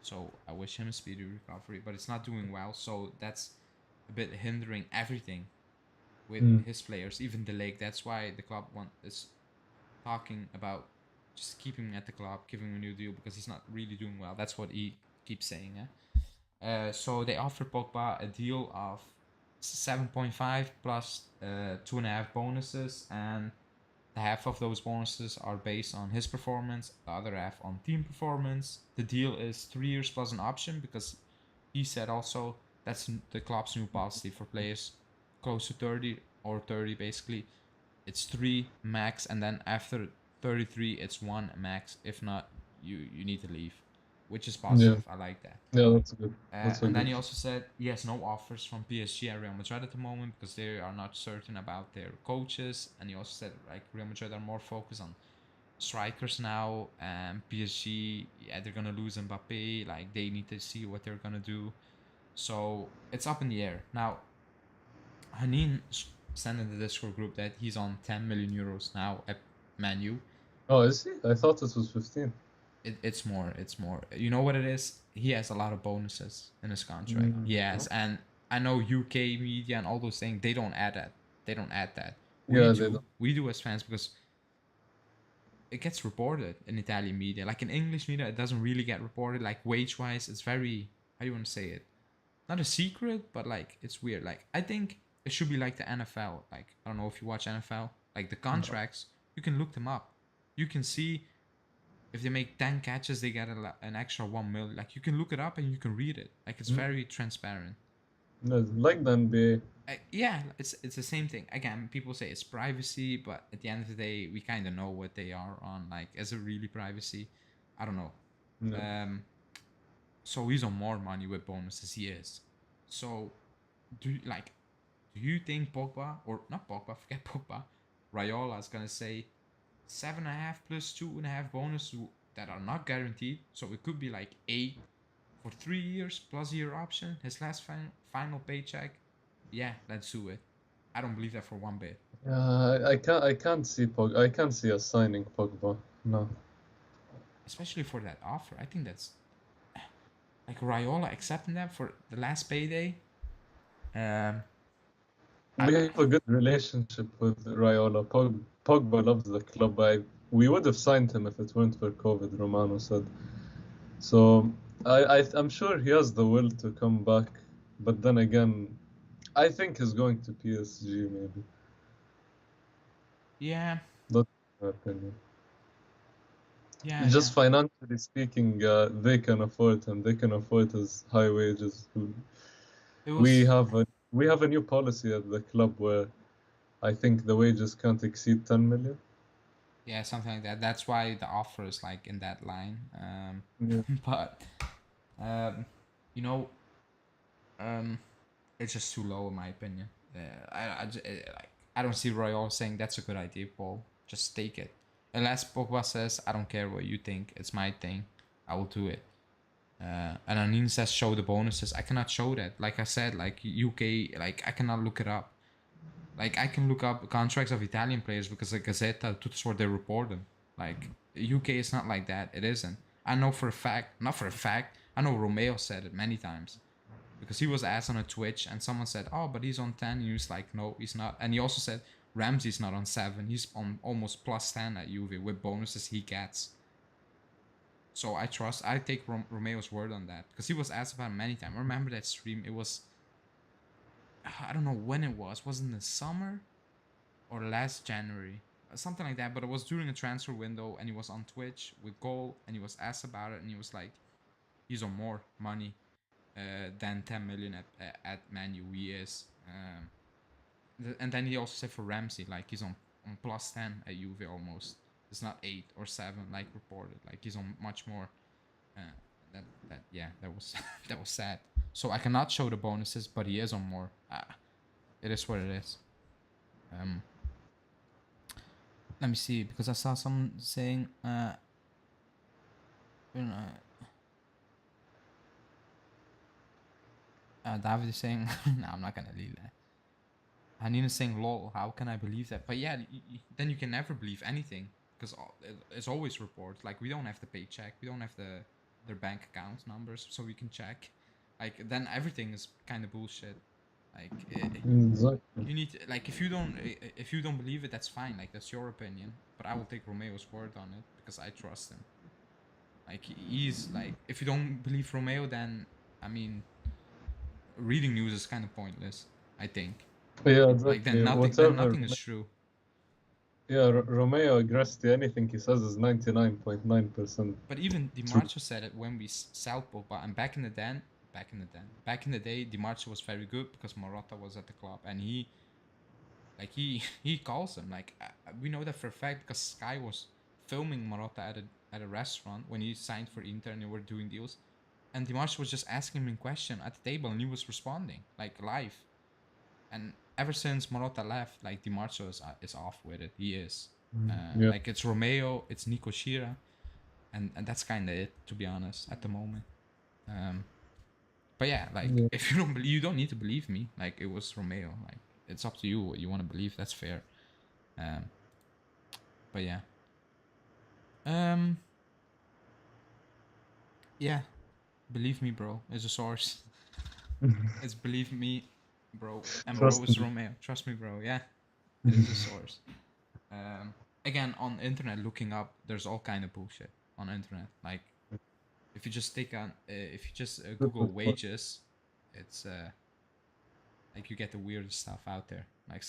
So I wish him a speedy recovery, but it's not doing well. So that's a bit hindering everything with his players, even the league. That's why the club is talking about just keeping him at the club, giving him a new deal because he's not really doing well. That's what he keeps saying. So they offered Pogba a deal of 7.5 plus 2.5 bonuses, and the half of those bonuses are based on his performance, the other half on team performance. The deal is 3 years plus an option because he said also that's the club's new policy for players close to 30 or 30 basically. It's 3 max, and then after 33 it's 1 max. If not, you need to leave, which is positive. I like that. Yeah, that's good. And then he also said he has no offers from PSG and Real Madrid at the moment because they are not certain about their coaches. And he also said like Real Madrid are more focused on strikers now, and PSG, yeah, they're gonna lose Mbappe. Like they need to see what they're gonna do. So it's up in the air now. Hanin sent in the Discord group that he's on 10 million euros now at Man U. Oh, is he? I thought this was 15. It's more. You know what it is? He has a lot of bonuses in his contract. He has, and I know UK media and all those things, they don't add that. We do as fans because it gets reported in Italian media. Like in English media, it doesn't really get reported. Like wage-wise, it's very, how do you want to say it? Not a secret, but like it's weird. Like I think it should be like the NFL. Like I don't know if you watch NFL. Like the contracts, you can look them up. You can see if they make 10 catches, they get an extra 1 million. Like you can look it up and you can read it. Like it's very transparent. No, like the NBA. Yeah, it's the same thing. Again, people say it's privacy, but at the end of the day, we kind of know what they are on. Like, is it really privacy? I don't know. No. So he's on more money with bonuses. He is. So, do you think Pogba, or not Pogba, forget Pogba, Raiola is gonna say 7.5 plus 2.5 bonus that are not guaranteed? So it could be like 8 for 3 years plus year option. His last final paycheck. Yeah, let's do it. I don't believe that for one bit. I can't see I can't see us signing Pogba. No. Especially for that offer. I think that's like Raiola accepting that for the last payday. We have a good relationship with Raiola. Pogba loves the club. We would have signed him if it weren't for COVID, Romano said. So I'm sure he has the will to come back. But then again, I think he's going to PSG maybe. Yeah. That's my opinion. Yeah. Just financially speaking, they can afford him. They can afford his high wages. We have a new policy at the club where I think the wages can't exceed 10 million. Yeah, something like that. That's why the offer is like in that line. But it's just too low in my opinion. I don't see Royal saying that's a good idea, Paul. Just take it. Unless Pogba says, I don't care what you think, it's my thing, I will do it. And Anin says show the bonuses. I cannot show that. Like I said, like UK, like I cannot look it up. Like I can look up contracts of Italian players because the Gazzetta, Tuttosport, they report them. Like UK is not like that. It isn't. I know for a fact, not for a fact, I know Romeo said it many times. Because he was asked on a Twitch and someone said, oh, but he's on 10. And he was like, no, he's not. And he also said, Ramsey's not on 7. He's on almost plus 10 at Juve with bonuses he gets. So I take Romeo's word on that. Because he was asked about it many times. I remember that stream. It was, I don't know when it was. Was it in the summer or last January? Something like that. But it was during a transfer window and he was on Twitch with goal and he was asked about it and he was like, he's on more money than 10 million at Man U. He is. And then he also said for Ramsey, like he's on plus 10 at Juve almost. It's not 8 or 7 like reported. Like he's on much more. That was that was sad. So I cannot show the bonuses, but he is on more. It is what it is. Let me see, because I saw someone saying David is saying, no, I'm not gonna leave that. Hanina's saying, lol, how can I believe that? But yeah, then you can never believe anything, because it's always reports. Like, we don't have the paycheck, we don't have their bank account numbers, so we can check. Like, then everything is kind of bullshit. Like, Exactly. you need to, like, if you don't believe it, that's fine. Like, that's your opinion. But I will take Romeo's word on it because I trust him. Like, he's like, if you don't believe Romeo, then I mean, reading news is kind of pointless, I think. Yeah, exactly. Like, then nothing is true. Yeah, Romeo Agresti, anything he says is 99.9%. But even Di Marzio said it when we sell Pogba, and back in the day, Di Marzio was very good because Marotta was at the club, and he calls him. Like, we know that for a fact because Sky was filming Marotta at a restaurant when he signed for Inter and they were doing deals, and Di Marzio was just asking him in question at the table, and he was responding like live. And ever since Marotta left, like, Di Marzio is off with it. He is. Yeah. Like, it's Romeo, it's Nico Schira, and that's kind of it, to be honest, at the moment. But yeah, like, if you don't believe, you don't need to believe me. Like, it was Romeo. Like, it's up to you what you want to believe. That's fair. But yeah. Yeah. Believe me, bro. Is a source. It's believe me, bro. And Trust bro is me. Romeo. Trust me, bro. Yeah. It is a source. Again, on internet, looking up, there's all kind of bullshit on internet. Like, if you just Google wages, it's like, you get the weirdest stuff out there. Like,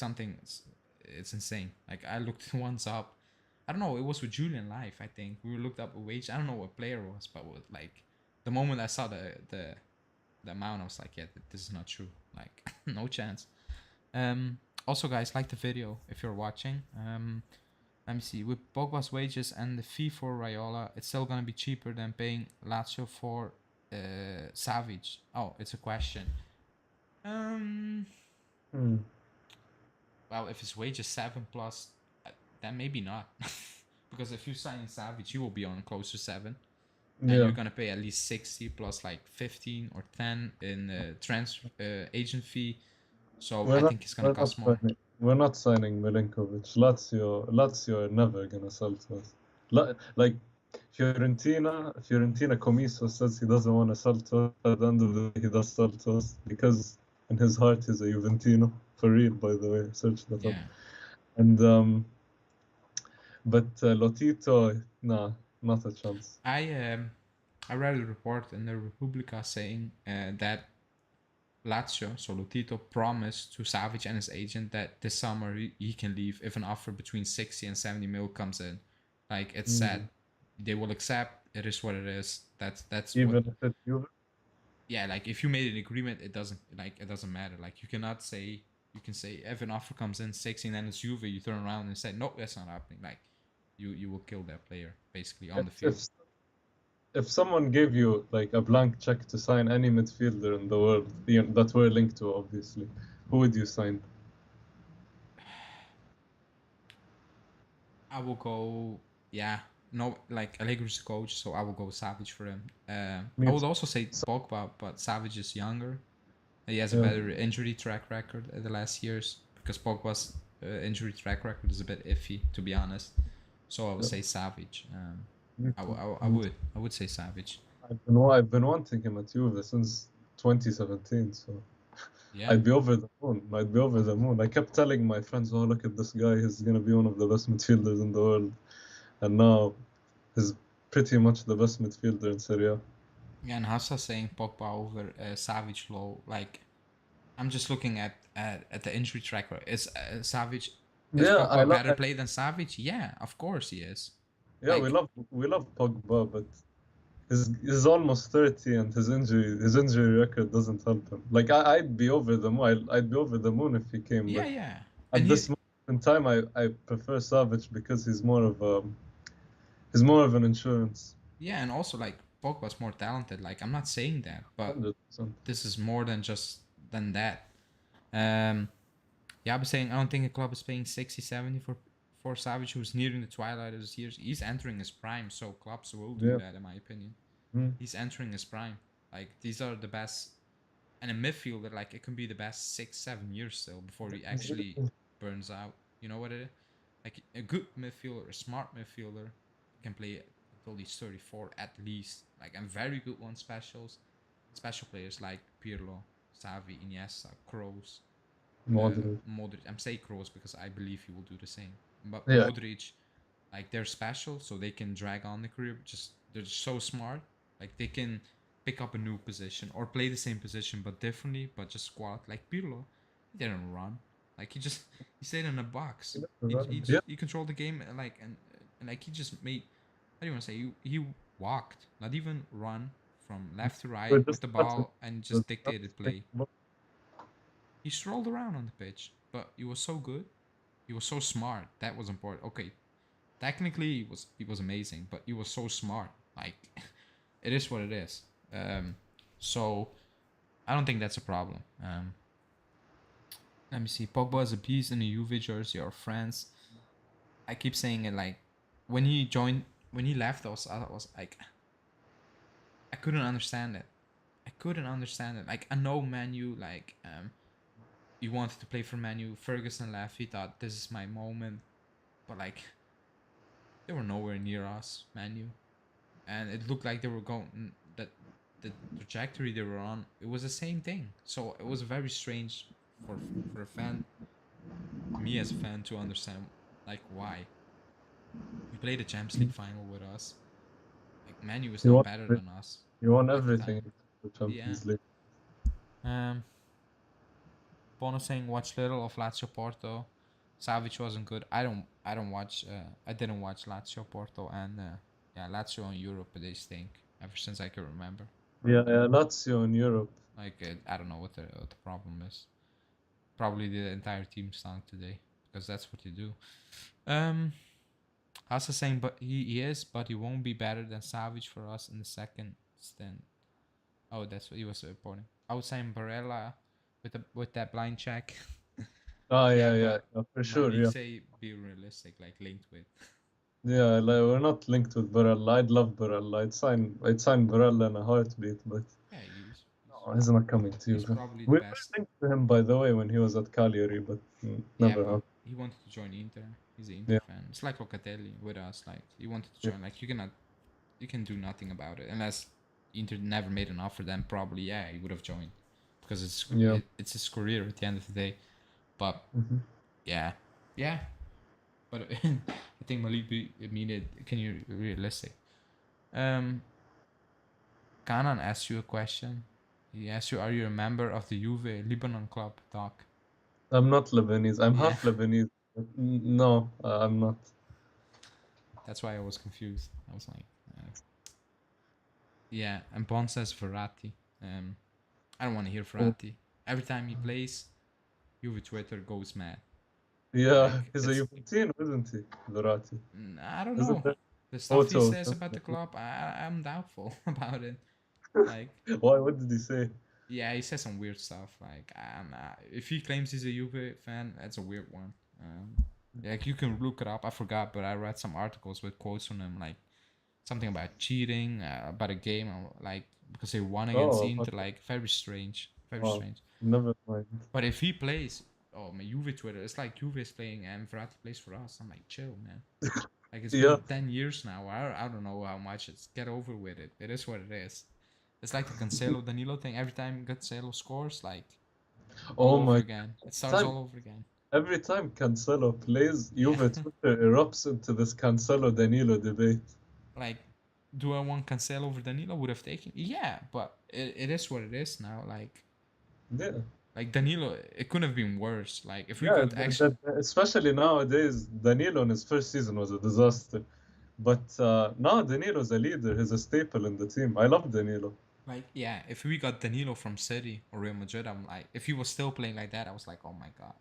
it's insane. Like, I looked once up, I don't know, it was with Julian Life, I think. We looked up a wage. I don't know what player it was, but like, the moment I saw the amount, I was like, yeah, this is not true. Like, no chance. Also, guys, like the video if you're watching. Let me see. With Pogba's wages and the fee for Raiola, it's still gonna be cheaper than paying Lazio for Savic. Oh, it's a question. Well, if his wage is 7 plus, then maybe not. Because if you sign Savic, you will be on close to 7. And you're gonna pay at least 60 plus like 15 or 10 in transfer agent fee. So I think it's gonna cost more. We're not signing Milinkovic. Lazio are never gonna sell to us. Like Fiorentina Comiso says he doesn't want to sell to us. At the end of the day, he does sell to us because in his heart he's a Juventino. For real, by the way. Search that up. And but Lotito, nah, not a chance. I read a report in the Repubblica saying that Lazio, so Lotito, promised to Savic and his agent that this summer he can leave if an offer between 60 and 70 mil comes in. Like, it's sad. They will accept. It is what it is. That's even what, if it's Juve. Yeah, like, if you made an agreement, it doesn't matter. Like, you can say if an offer comes in 60 and then it's Juve, you turn around and say, no, that's not happening. Like, you will kill that player basically on the field. If someone gave you like a blank check to sign any midfielder in the world, that we're linked to, obviously, who would you sign? I will go, like, Allegri's coach, so I will go Savic for him. I would also say Pogba, but Savic is younger. He has a better injury track record in the last years, because Pogba's injury track record is a bit iffy, to be honest. So I would say Savic. I would say Savage. I've been wanting him at Juve since 2017, so Yeah. I'd be over the moon. I'd be over the moon. I kept telling my friends, "Oh, look at this guy. He's gonna be one of the best midfielders in the world," and now he's pretty much the best midfielder in Serie A. Yeah, and Hassa saying Pogba over Savage low. Like, I'm just looking at the injury tracker. Is Savage? Is Yeah, Pogba better play than Savage? Yeah, of course he is. Yeah, Like, we love Pogba, but he's almost 30, and his injury record doesn't help him. Like I'd be over the moon. I'd be over the moon if he came. yeah, But yeah. at And this moment in time, I prefer Savage because he's more of an insurance. yeah, and also like Pogba's more talented. Like, I'm not saying that, but 100%. this is more than that. Yeah, I'm saying I don't think a club is paying 60, 70 for Savage, who's nearing the twilight of his years. He's entering his prime, so clubs will do that, in my opinion. He's entering his prime. Like, these are the best, and a midfielder, like, it can be the best 6, 7 years still before he actually burns out. You know what it is? Like, a good midfielder, a smart midfielder, can play until he's 34 at least. Like, and very good ones, special players like Pirlo, Xavi, Iniesta, Kroos. Modric. I'm saying Kroos because I believe he will do the same. But Yeah. Modric, like, they're special, so they can drag on the career. They're so smart. Like, they can pick up a new position or play the same position but differently, but just squat. Like Pirlo, he didn't run. Like, he stayed in a box. He controlled the game, and like he just made. How do you want to say? He walked, not even run, from left to right with the ball and just dictated play. He strolled around on the pitch, but he was so good. He was so smart. That was important. Okay, technically he was amazing, but he was so smart. Like, it is what it is. So I don't think that's a problem. Let me see. Pogba is a beast in a Juve jersey or France. I keep saying it, like, when he left, I was like, I couldn't understand it. Like, I know Manu, like, he wanted to play for Manu. Ferguson left. He thought, this is my moment. But, like, they were nowhere near us, Manu. And it looked like they were going, that the trajectory they were on, it was the same thing. So it was very strange for a fan, me as a fan, to understand, like, why. He played the Champions League final with us. Like, Manu is not better than us. You won at the everything time. in the Champions League. Bono saying watch little of Lazio Porto. Savic wasn't good. I didn't watch Lazio Porto, and yeah, Lazio in Europe, they stink ever since I can remember. Yeah, Lazio in Europe. Like, I don't know what the problem is. Probably the entire team stunk today, because that's what you do. Hasa saying, but he is, but he won't be better than Savic for us in the second stint. Oh, that's what he was reporting. I was saying Barella with that blind check. Oh yeah, for sure. You say be realistic, like linked with. Yeah, like, we're not linked with Barella. I'd love Barella. I'd sign Barella in a heartbeat, but yeah, he's not coming to you. He's probably We the best. were linked to him, by the way, when he was at Cagliari, but never happened. He wanted to join Inter. He's an Inter fan. It's like Locatelli with us. Like, he wanted to join. Like, you can do nothing about it unless Inter never made an offer. Then probably he would have joined, because it's his career at the end of the day. But yeah. But I think Malik can you be realistic? Kanan asked you a question. He asked you, are you a member of the Juve Lebanon club? Talk. I'm not Lebanese. I'm half Lebanese. But no, I'm not. That's why I was confused. I was like, yeah. And Bon says Verratti. I don't want to hear Verratti. Every time he plays, Juve Twitter goes mad. Yeah, he's a Juventus, isn't he, Verratti? I don't know. The stuff he says about the club, I'm doubtful about it. Like, why? What did he say? Yeah, he says some weird stuff. Like, if he claims he's a Juve fan, that's a weird one. Like, you can look it up. I forgot, but I read some articles with quotes from him, like something about cheating, about a game, like, because they won against Inter. Like, very strange. Strange. Never mind. But if he plays, my Juve Twitter, it's like Juve is playing and Verratti plays for us. I'm like, chill, man. Like it's Yeah. been 10 years now. I don't know how much. It's get over with it. It is what it is. It's like the Cancelo Danilo thing. Every time Cancelo scores, like all Oh over my again. It starts time. all over again. Every time Cancelo plays, Yeah. Juve Twitter erupts into this Cancelo Danilo debate. Like, do I want Cancelo over Danilo? Would have taken. Yeah, but it is what it is now. Yeah. Like Danilo, it couldn't have been worse. Like if we Yeah, could actually. especially nowadays, Danilo in his first season was a disaster. But now Danilo's a leader. He's a staple in the team. I love Danilo. Like, yeah, if we got Danilo from City or Real Madrid, I'm like, if he was still playing like that, I was like, oh my god.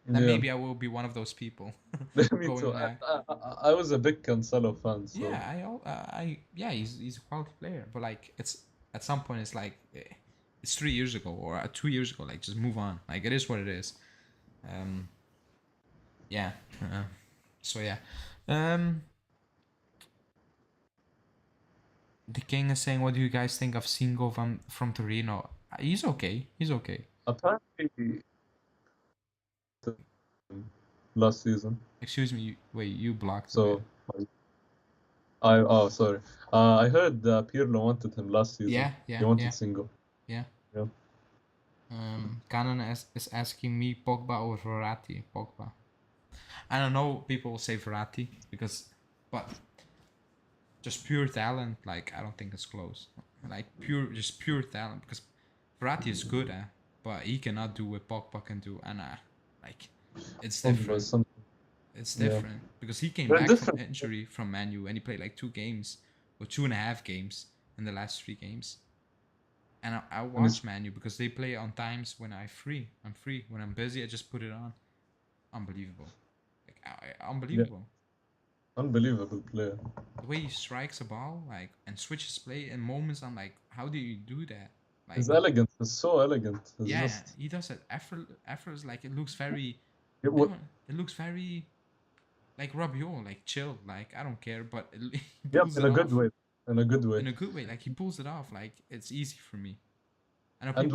Then Yeah, maybe I will be one of those people me too. going back. I was a big Cancelo fan, so Yeah, yeah, he's a quality player, but like it's at some point it's like it's 3 years ago or 2 years ago. Like just move on. Like it is what it is. Um, yeah. So yeah. Um, the king is saying, "What do you guys think of Singo from Torino?" He's okay. He's okay. apparently last season. Excuse me. Wait, you blocked a bit. So sorry. I heard Pirlo wanted him last season. He wanted Singo. Yeah. Yeah. Canon is asking me Pogba or Verratti. Pogba. I don't know. People will say Verratti but just pure talent. Like I don't think it's close. Like just pure talent because Verratti is good, but he cannot do what Pogba can do, and like it's different. It's different because he came back from injury from Man U and he played like 2 games or 2.5 games in the last 3 games. And I watch Man U because they play on times when I'm free. When I'm busy, I just put it on. Unbelievable. Like unbelievable. Yeah. Unbelievable player. The way he strikes a ball, like, and switches play in moments, I'm like, how do you do that? Like, He's elegant. He's so elegant. It's he does it. Effortless. Like it looks very. It looks very. Like Rabiot, like chill, like I don't care, but he pulls in a good way. In a good way. In a good way, like he pulls it off, like it's easy for me. And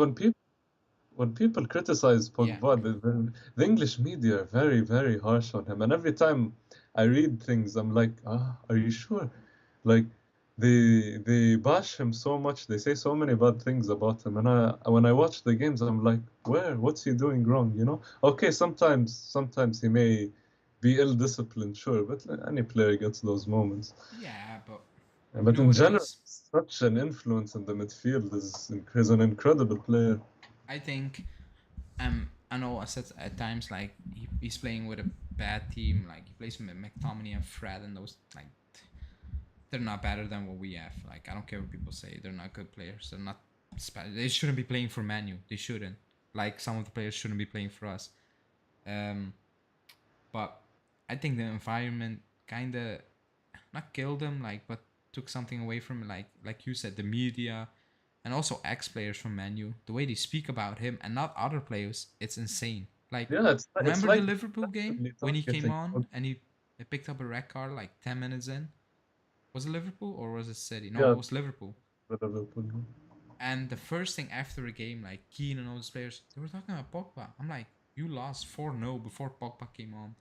when people criticize Pogba, the English media are very, very harsh on him. And every time I read things, I'm like, are you sure? Like they bash him so much. They say so many bad things about him. And when I watch the games, I'm like, what's he doing wrong? You know? Okay, sometimes he may be ill-disciplined, sure, but any player gets those moments. Yeah, but in general, such an influence in the midfield. He's an incredible player. I think, I know I said at times like he's playing with a bad team. Like he plays with McTominay and Fred, and those like they're not better than what we have. Like I don't care what people say, they're not good players. They're not. They shouldn't be playing for Man U. They shouldn't. Like some of the players shouldn't be playing for us. But I think the environment kind of not killed him, like, but took something away from him. Like you said, the media and also ex-players from Man U, the way they speak about him and not other players, it's insane. Like, remember the Liverpool game when he came on and he picked up a red card like 10 minutes in? Was it Liverpool or was it City? No, it was Liverpool. And the first thing after the game, like Keane and all those players, they were talking about Pogba. I'm like, you lost 4-0 before Pogba came on.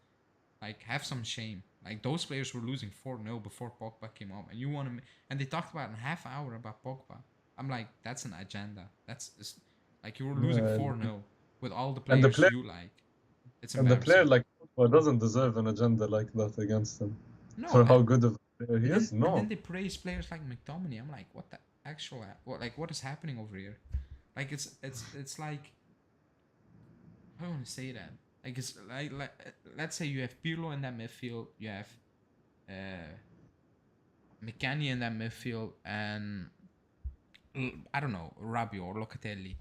Like, have some shame. Like, those players were losing 4-0 before Pogba came on. And you want to... And they talked about in half hour about Pogba. I'm like, that's an agenda. That's like, you were losing 4-0 with all the players you like. It's embarrassing. And the player like Pogba doesn't deserve an agenda like that against him. No, for how good of a player he is. No. And then they praise players like McTominay. I'm like, what the actual... what is happening over here? Like, it's like... I don't want to say that. Like it's like let's say you have Pirlo in that midfield, you have McKennie in that midfield, and I don't know, Rabiot or Locatelli,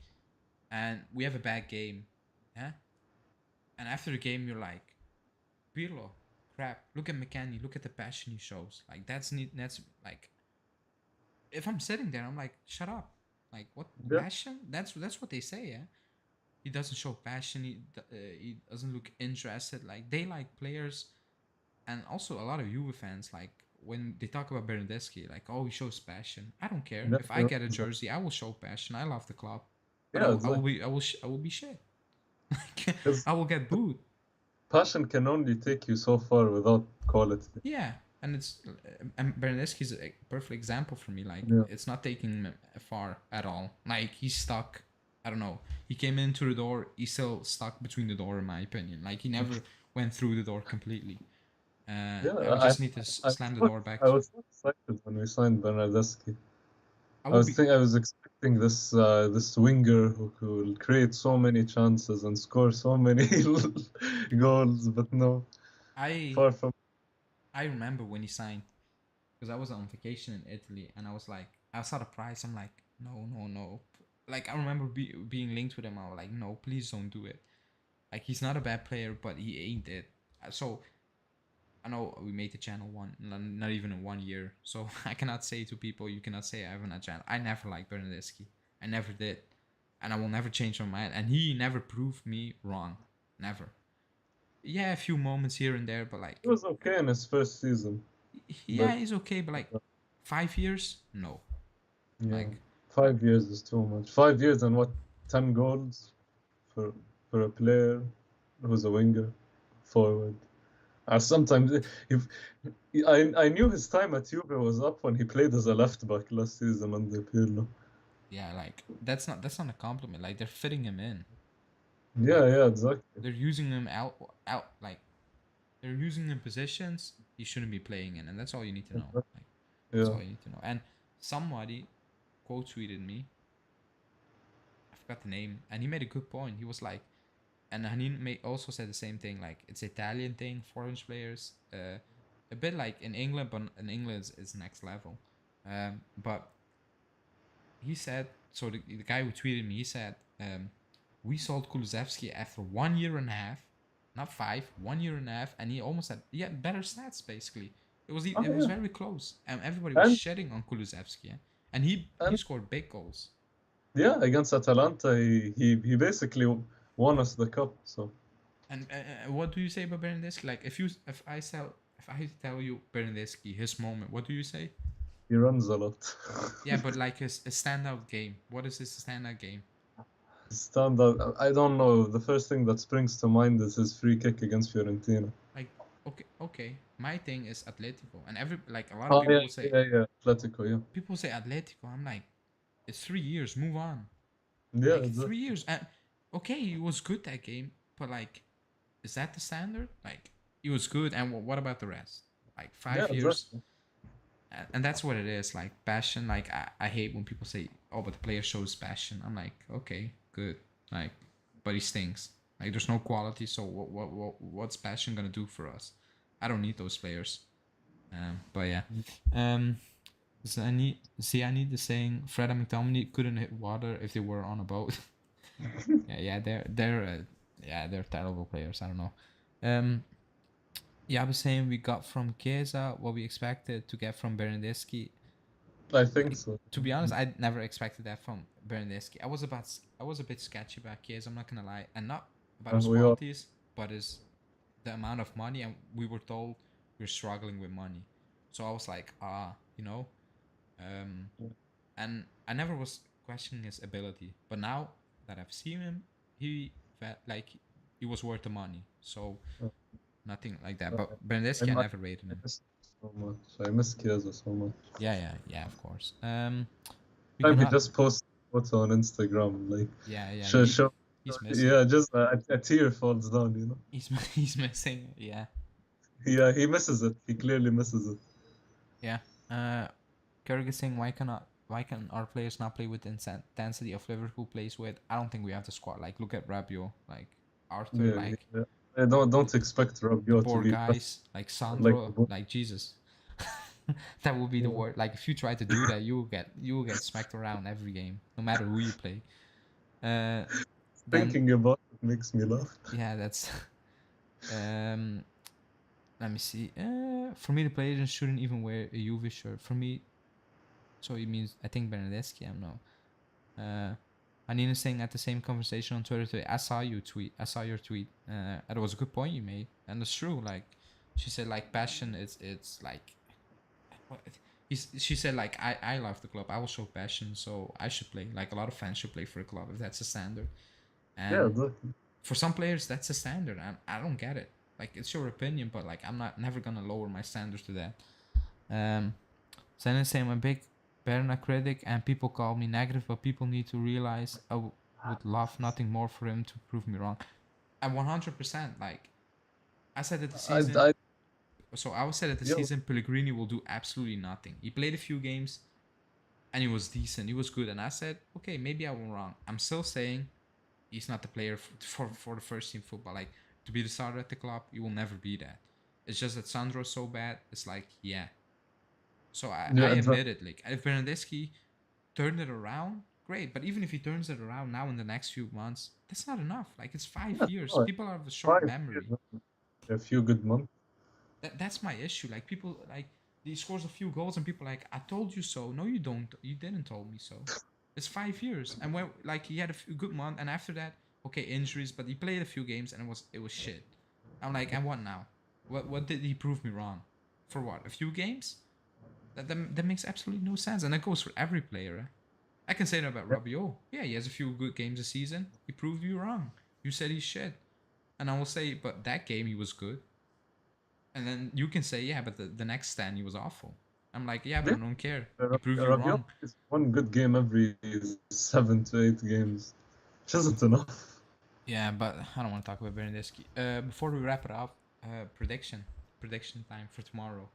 and we have a bad game, and after the game you're like, Pirlo, crap, look at McKennie, look at the passion he shows, like that's like, if I'm sitting there I'm like, shut up, like what passion? That's what they say, yeah. He doesn't show passion. He doesn't look interested. Like they like players, and also a lot of Juve fans. Like when they talk about Bernardeschi, like he shows passion. I don't care if I get a jersey. I will show passion. I love the club, but I will be shit. I will get booed. Passion can only take you so far without quality. Yeah, And and Bernardeschi is a perfect example for me. Like, Yeah. it's not taking him far at all. Like, he's stuck. I don't know. He came into the door. He's still stuck between the door, in my opinion. Like, he never went through the door completely. Yeah, And we just need to slam the door back. I was so excited when we signed Bernardeschi. I would be. I was expecting this winger who could create so many chances and score so many goals, but no, I far from. I remember when he signed, because I was on vacation in Italy, and I was like, I saw the price. I'm like, no, no, no. Like, I remember being linked with him. I was like, no, please don't do it. Like, he's not a bad player, but he ain't it. So I know we made the channel not even in 1 year. So I cannot say to people, you cannot say I haven't a channel. I never liked Bernardeschi. I never did, and I will never change my mind. And he never proved me wrong. Never. Yeah, a few moments here and there, but like, It was okay in his first season, yeah, but he's okay. But like, 5 years, no. yeah, Like, 5 years is too much. 5 years and what, 10 goals for a player who's a winger, forward. Sometimes if I knew his time at Juve was up when he played as a left back last season under Pirlo. yeah, like, that's not a compliment. Like, they're fitting him in. Yeah, Like, yeah, exactly. they're using him out. Like, they're using him in positions he shouldn't be playing in, and that's all you need to know. Like, that's Yeah. all you need to know. And somebody quote tweeted me. I forgot the name, and he made a good point. He was like, and Hanin also said the same thing. Like, it's Italian thing, foreign players, a bit like in England, but in England it's next level. But he said, so the guy who tweeted me, he said, we sold Kulusevski after 1 year and a half, not 5, 1 year and a half, and he almost had better stats basically. It was Oh, it was yeah. very close, and everybody was And shedding on Kulusevski, yeah? And he scored big goals. yeah, against Atalanta, he basically won us the cup. So And what do you say about Bernardeschi? Like, if I tell you Bernardeschi, his moment, what do you say? he runs a lot. Yeah, but like his a standout game. What is his standout game? Standard. I don't know. The first thing that springs to mind is his free kick against Fiorentina. Like, okay. My thing is Atletico, and a lot of Oh people will say yeah, Atletico, yeah. Atletico. I'm like, it's 3 years. Move on. Yeah, Like, exactly. 3 years. Okay, he was good that game, but like, is that the standard? Like, he was good, and what about the rest? Like, 5 years. Exactly. And that's what it is, like, passion. Like, I hate when people say, oh, but the player shows passion. I'm like, okay, good, like, but he stinks. Like, there's no quality, so what's passion gonna do for us? I don't need those players. But yeah. So I need the saying, Fred and McTominay couldn't hit water if they were on a boat. They're terrible players. I don't know. Yeah, I was saying we got from Chiesa what we expected to get from Bernardeschi. I think so. To be honest, I never expected that from Bernardeschi. I was a bit sketchy about Chiesa, I'm not gonna lie, and not about his We all, qualities, but his the amount of money, and we were told we're struggling with money. So I was like, and I never was questioning his ability, but now that I've seen him, he he was worth the money. So nothing like that. But I, Bernardeschi, I never rated him. miss so much. I miss Chiesa so much. Yeah, of course. He just posted a photo on Instagram, like he's missing. Yeah, just a tear falls down, you know. He's missing. Yeah. Yeah, he misses it. He clearly misses it. Yeah. Kerrig is saying, why can our players not play with the intensity of Liverpool plays with? I don't think we have the squad. Like, look at Rabiot, like Arthur, Yeah. I don't expect Rabiot poor to be guys like Sandro, like Jesus. That would be the word. Like, if you try to do that, you will get smacked around every game, no matter who you play. Thinking about it makes me laugh. Yeah, that's. Let me see. For me, the players shouldn't even wear a Juve shirt. For me, so it means I think Bernardeschi. I don't know. Anina's saying at the same conversation on Twitter today, I saw your tweet. And it was a good point you made, and it's true. Like, she said, like, passion. It's like. She said, like, I love the club. I will show passion, so I should play. Like, a lot of fans should play for a club if that's a standard. And Yeah, exactly. for some players, that's a standard. I don't get it. Like, it's your opinion, but like, I'm never gonna lower my standards to that. Then say I'm a big Berna critic, and people call me negative, but people need to realize would love nothing more for him to prove me wrong. And 100%, like I said at the season. I said at the season, Pellegrini will do absolutely nothing. He played a few games, and he was decent. He was good, and I said, okay, maybe I was wrong. I'm still saying he's not the player for the first team football. Like, to be the starter at the club, you will never be that. It's just that Sandro's so bad. It's like, yeah. So I admit it. Like, if Bernardeschi turned it around, great. But even if he turns it around now in the next few months, that's not enough. Like, it's 5 years. People have a short memory. A few good months. That's my issue. Like, people, like, he scores a few goals and people like, I told you so. No, you don't. You didn't tell me so. It's 5 years. And when, like, he had a few good month, and after that, okay, injuries, but he played a few games and it was shit. I'm like, and what now? What did he prove me wrong? For what? A few games? That makes absolutely no sense. And that goes for every player. I can say that about Rabiot. Yeah, he has a few good games a season. He proved you wrong. You said he's shit. And I will say, but that game he was good. And then you can say, yeah, but the next stand he was awful. I'm like, yeah, but I don't care. He proved you wrong. It's one good game every 7 to 8 games, which isn't enough. Yeah, but I don't want to talk about Bernardeschi. Before we wrap it up, prediction time for tomorrow.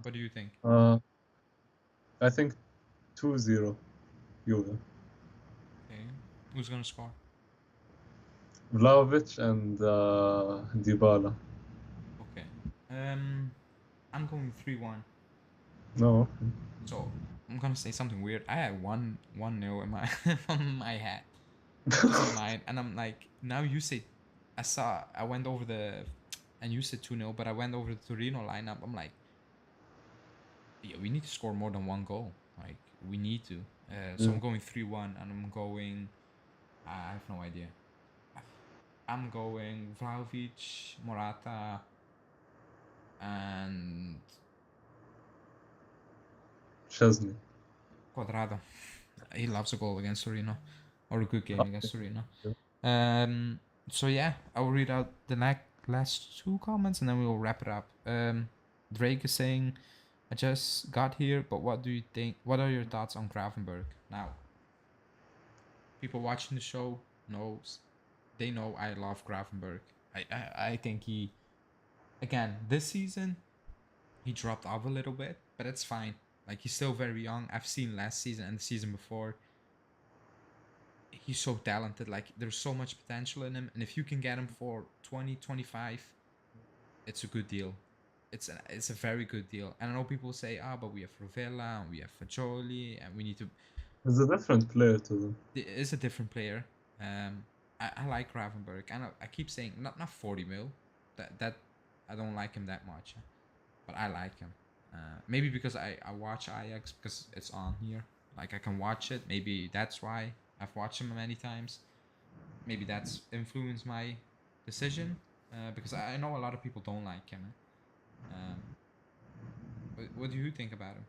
What do you think? I think 2-0 Juve. Okay, who's gonna score? Vlahovic and Dybala. Okay. I'm going 3-1. No. So I'm gonna say something weird. I had 1-0 in my on my hat. Just mine, and I'm like, now you say, I went over and you said 2-0, but I went over the Torino lineup. I'm like, yeah, we need to score more than 1 goal. Like, we need to. So I'm going 3-1, and I'm going. I have no idea. I'm going Vlahovic, Morata, and Chesney. Quadrado. He loves a goal against Torino, or a good game against Torino. So yeah, I will read out the last 2 comments, and then we will wrap it up. Drake is saying, I just got here, but what do you think? What are your thoughts on Gravenberg? Now, people watching the show they know I love Gravenberg. I think he, again, this season, he dropped off a little bit, but it's fine. Like, he's still very young. I've seen last season and the season before. He's so talented. Like, there's so much potential in him, and if you can get him for 20, 25, it's a good deal. It's a very good deal. And I know people say, but we have Rovella and we have Fagioli, and we need to. He's a different player to them. It is a different player. I like Gravenberg, and I keep saying not 40 mil. That I don't like him that much, but I like him. Maybe because I watch Ajax because it's on here. Like, I can watch it. Maybe that's why I've watched him many times. Maybe that's influenced my decision. Because I know a lot of people don't like him. What do you think about him?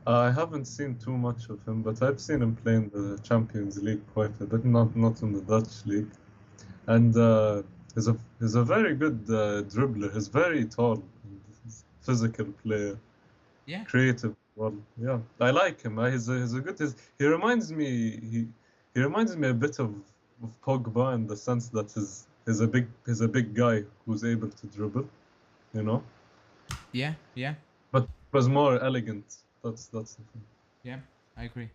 I haven't seen too much of him, but I've seen him play in the Champions League quite a bit, not in the Dutch league. And he's a very good dribbler. He's very tall, physical player. Yeah. Creative. Well, yeah, I like him. He's a good. He reminds me. He reminds me a bit of Pogba in the sense that he's a big guy who's able to dribble. You know. Yeah. But was more elegant. That's the thing. Yeah, I agree.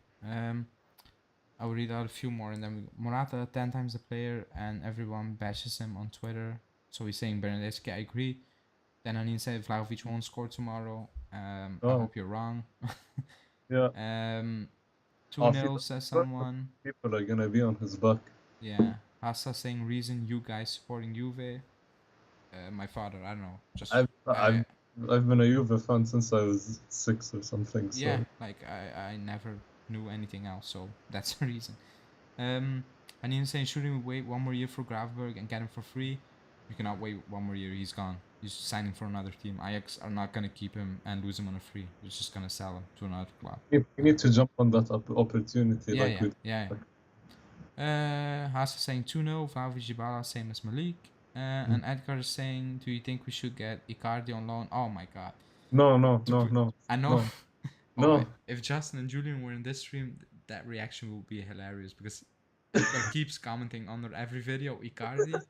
I'll read out a few more, and then Morata 10 times the player, and everyone bashes him on Twitter. So he's saying Bernardeschi. I agree. Then Anin said Vlahovic won't score tomorrow. I hope you're wrong. Yeah. 2-0 says someone. People are gonna be on his back. Yeah. Hassa saying reason you guys supporting Juve. My father, I don't know. Just I've been a Juve fan since I was 6 or something. So. Yeah, like I never knew anything else, so that's the reason. Anin saying shouldn't we wait 1 more year for Gravenberg and get him for free? You cannot wait 1 more year. He's gone. He's signing for another team. Ajax are not gonna keep him and lose him on a free. They're just gonna sell him to another club. You need to jump on that opportunity. Yeah. Hassa saying 2-0. Vlahovic, Dybala, same as Malik. And Edgar is saying, do you think we should get Icardi on loan? Oh my god. No, I know. no, Oh, no. if Justin and Julian were in this stream, that reaction will be hilarious because Edgar keeps commenting under every video Icardi.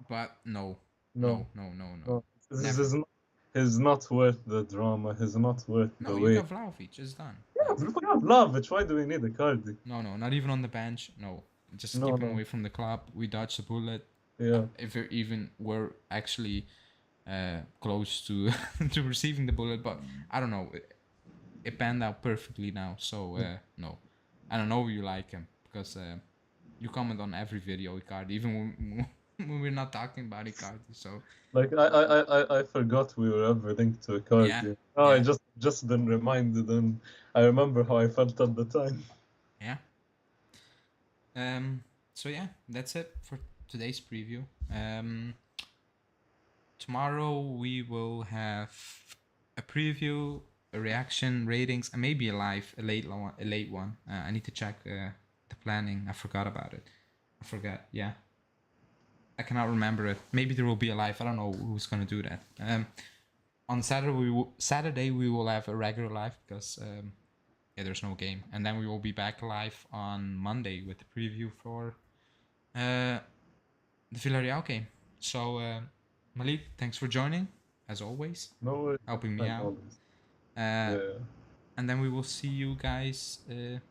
But no. No. This Never. is not, he's not worth the drama. He's not worth the No, you wait. got Vlahovic. It's done. Yeah, we have Vlahovic. Why do we need Icardi? No, not even on the bench. No, just No, keep him no. away from the club. We dodged the bullet. Yeah. If we even were actually close to to receiving the bullet, but I don't know. It panned out perfectly now. So no, I don't know if you like him because you comment on every video Icardi, even when we're not talking about Icardi. So Like I forgot we were ever linked to Icardi. Yeah, Oh, yeah. I just been reminded, and I remember how I felt at the time. Yeah. So yeah, that's it for today's preview. Tomorrow we will have a preview, a reaction, ratings, and maybe a late one. I need to check the planning. I forgot about it. Yeah. I cannot remember it. Maybe there will be a live. I don't know who's gonna do that. On Saturday we will have a regular live because there's no game, and then we will be back live on Monday with the preview for the Villarreal game. So Malik, thanks for joining as always. No worries. Helping me out. Always. Yeah. And then we will see you guys